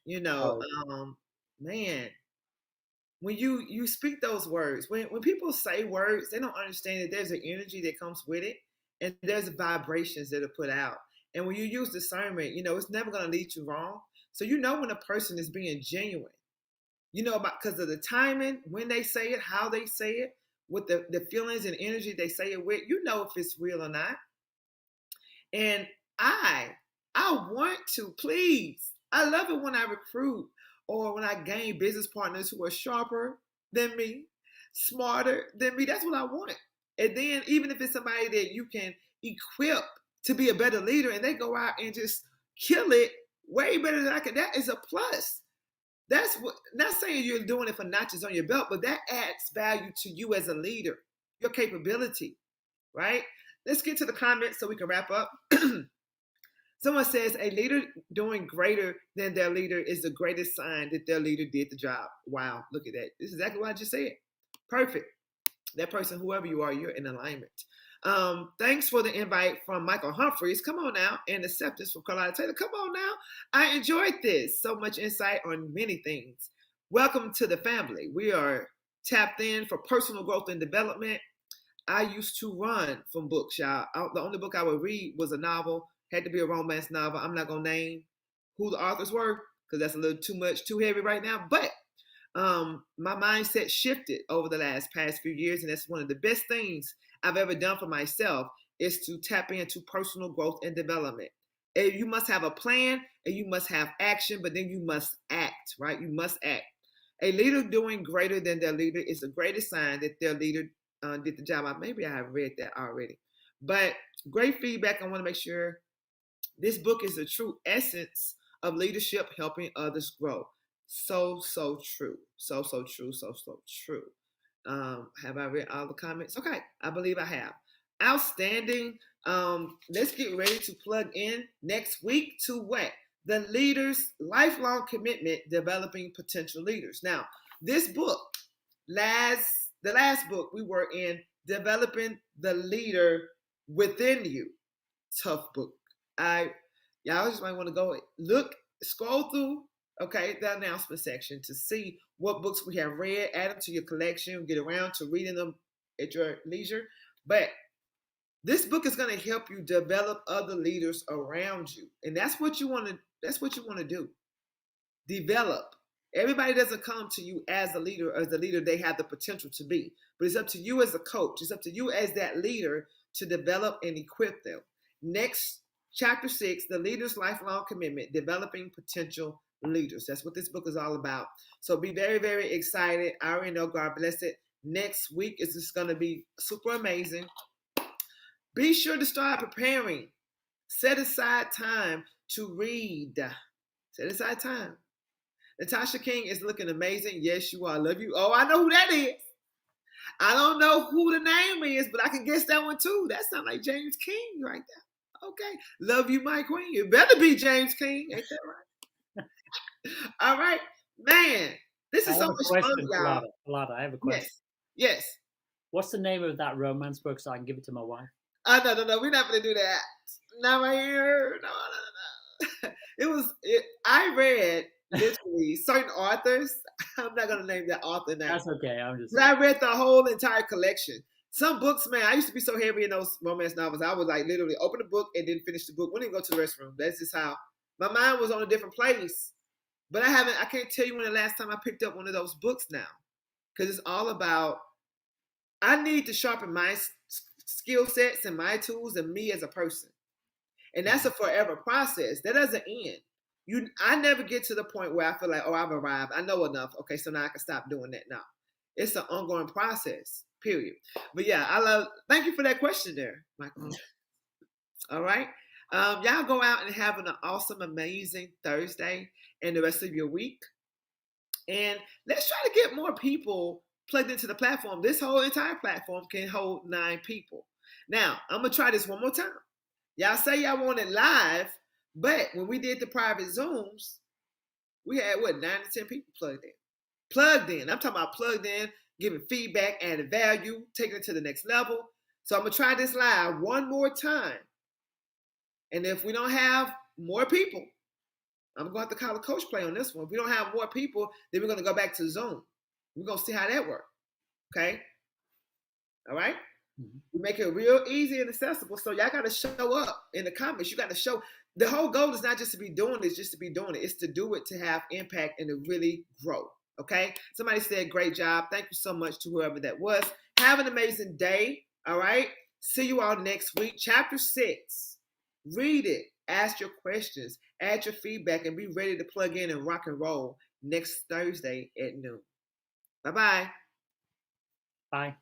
Man, when you speak those words, when people say words, they don't understand that there's an energy that comes with it, and there's vibrations that are put out. And when you use discernment, it's never going to lead you wrong. So when a person is being genuine, about because of the timing, when they say it, how they say it, with the feelings and energy they say it with, if it's real or not. And I want to, please, I love it when I recruit or when I gain business partners who are sharper than me, smarter than me. That's what I want. And then even if it's somebody that you can equip to be a better leader and they go out and just kill it way better than I can, that is a plus. That's what, not saying you're doing it for notches on your belt, but that adds value to you as a leader, your capability, right? Let's get to the comments so we can wrap up. Someone says a leader doing greater than their leader is the greatest sign that their leader did the job. Wow, look at that. This is exactly what I just said. Perfect. That person, whoever you are, you're in alignment. Thanks for the invite from Michael Humphreys. Come on now. And acceptance from Carlotta Taylor. Come on now. I enjoyed this. So much insight on many things. Welcome to the family. We are tapped in for personal growth and development. I used to run from books, y'all. The only book I would read was a novel. Had to be a romance novel. I'm not going to name who the authors were because that's a little too much, too heavy right now. But my mindset shifted over the past few years, and that's one of the best things I've ever done for myself is to tap into personal growth and development. And you must have a plan and you must have action, but then you must act, right? You must act. A leader doing greater than their leader is the greatest sign that their leader did the job. Maybe I have read that already, but great feedback. I want to make sure this book is the true essence of leadership, helping others grow. So true. So true. So true. Have I read all the comments? Okay, I believe I have. Outstanding. Let's get ready to plug in next week to what? The Leader's Lifelong Commitment, Developing Potential Leaders. Now, this book, the last book we were in, Developing the Leader Within You. Tough book. Y'all just might want to go scroll through, okay, the announcement section to see what books we have read, add them to your collection, get around to reading them at your leisure. But this book is going to help you develop other leaders around you. And that's what you want to do. Develop. Everybody doesn't come to you as a leader, as the leader they have the potential to be. But it's up to you as a coach. It's up to you as that leader to develop and equip them. Next, Chapter 6, The Leader's Lifelong Commitment, Developing Potential Leaders. That's what this book is all about. So be very, very excited. I already know, God bless it. Next week is just going to be super amazing. Be sure to start preparing. Set aside time to read. Set aside time. Natasha King is looking amazing. Yes, you are. I love you. Oh, I know who that is. I don't know who the name is, but I can guess that one too. That sounds like James King right there. Okay. Love you, my queen. You better be James King. Ain't that right? All right. Man, this is so much fun, y'all. Carlotta, I have a question. Yes. What's the name of that romance book so I can give it to my wife? No. We're not going to do that. Not right here. No. I read literally certain authors. I'm not going to name that author now. That's okay. But I read the whole entire collection. Some books, man, I used to be so heavy in those romance novels. I would like literally open the book and then finish the book. Wouldn't even go to the restroom. That's just how my mind was on a different place. But I can't tell you when the last time I picked up one of those books now. Because it's all about, I need to sharpen my skill sets and my tools and me as a person. And that's a forever process. That doesn't end. I never get to the point where I feel like, oh, I've arrived. I know enough. Okay, so now I can stop doing that now. It's an ongoing process. Period. But yeah, thank you for that question there, Michael. All right. Y'all go out and have an awesome, amazing Thursday and the rest of your week. And let's try to get more people plugged into the platform. This whole entire platform can hold 9 people. Now, I'm going to try this one more time. Y'all say y'all want it live, but when we did the private Zooms, we had, 9 to 10 people plugged in. I'm talking about plugged in, giving feedback, added value, taking it to the next level. So I'm going to try this live one more time. And if we don't have more people, I'm going to have to call a coach play on this one. If we don't have more people, then we're going to go back to Zoom. We're going to see how that works. Okay? All right? Mm-hmm. We make it real easy and accessible. So y'all got to show up in the comments. You got to show. The whole goal is not just to be doing this, just to be doing it. It's to do it to have impact and to really grow. Okay? Somebody said, great job. Thank you so much to whoever that was. Have an amazing day. All right? See you all next week. Chapter 6. Read it. Ask your questions. Add your feedback and be ready to plug in and rock and roll next Thursday at noon. Bye-bye. Bye.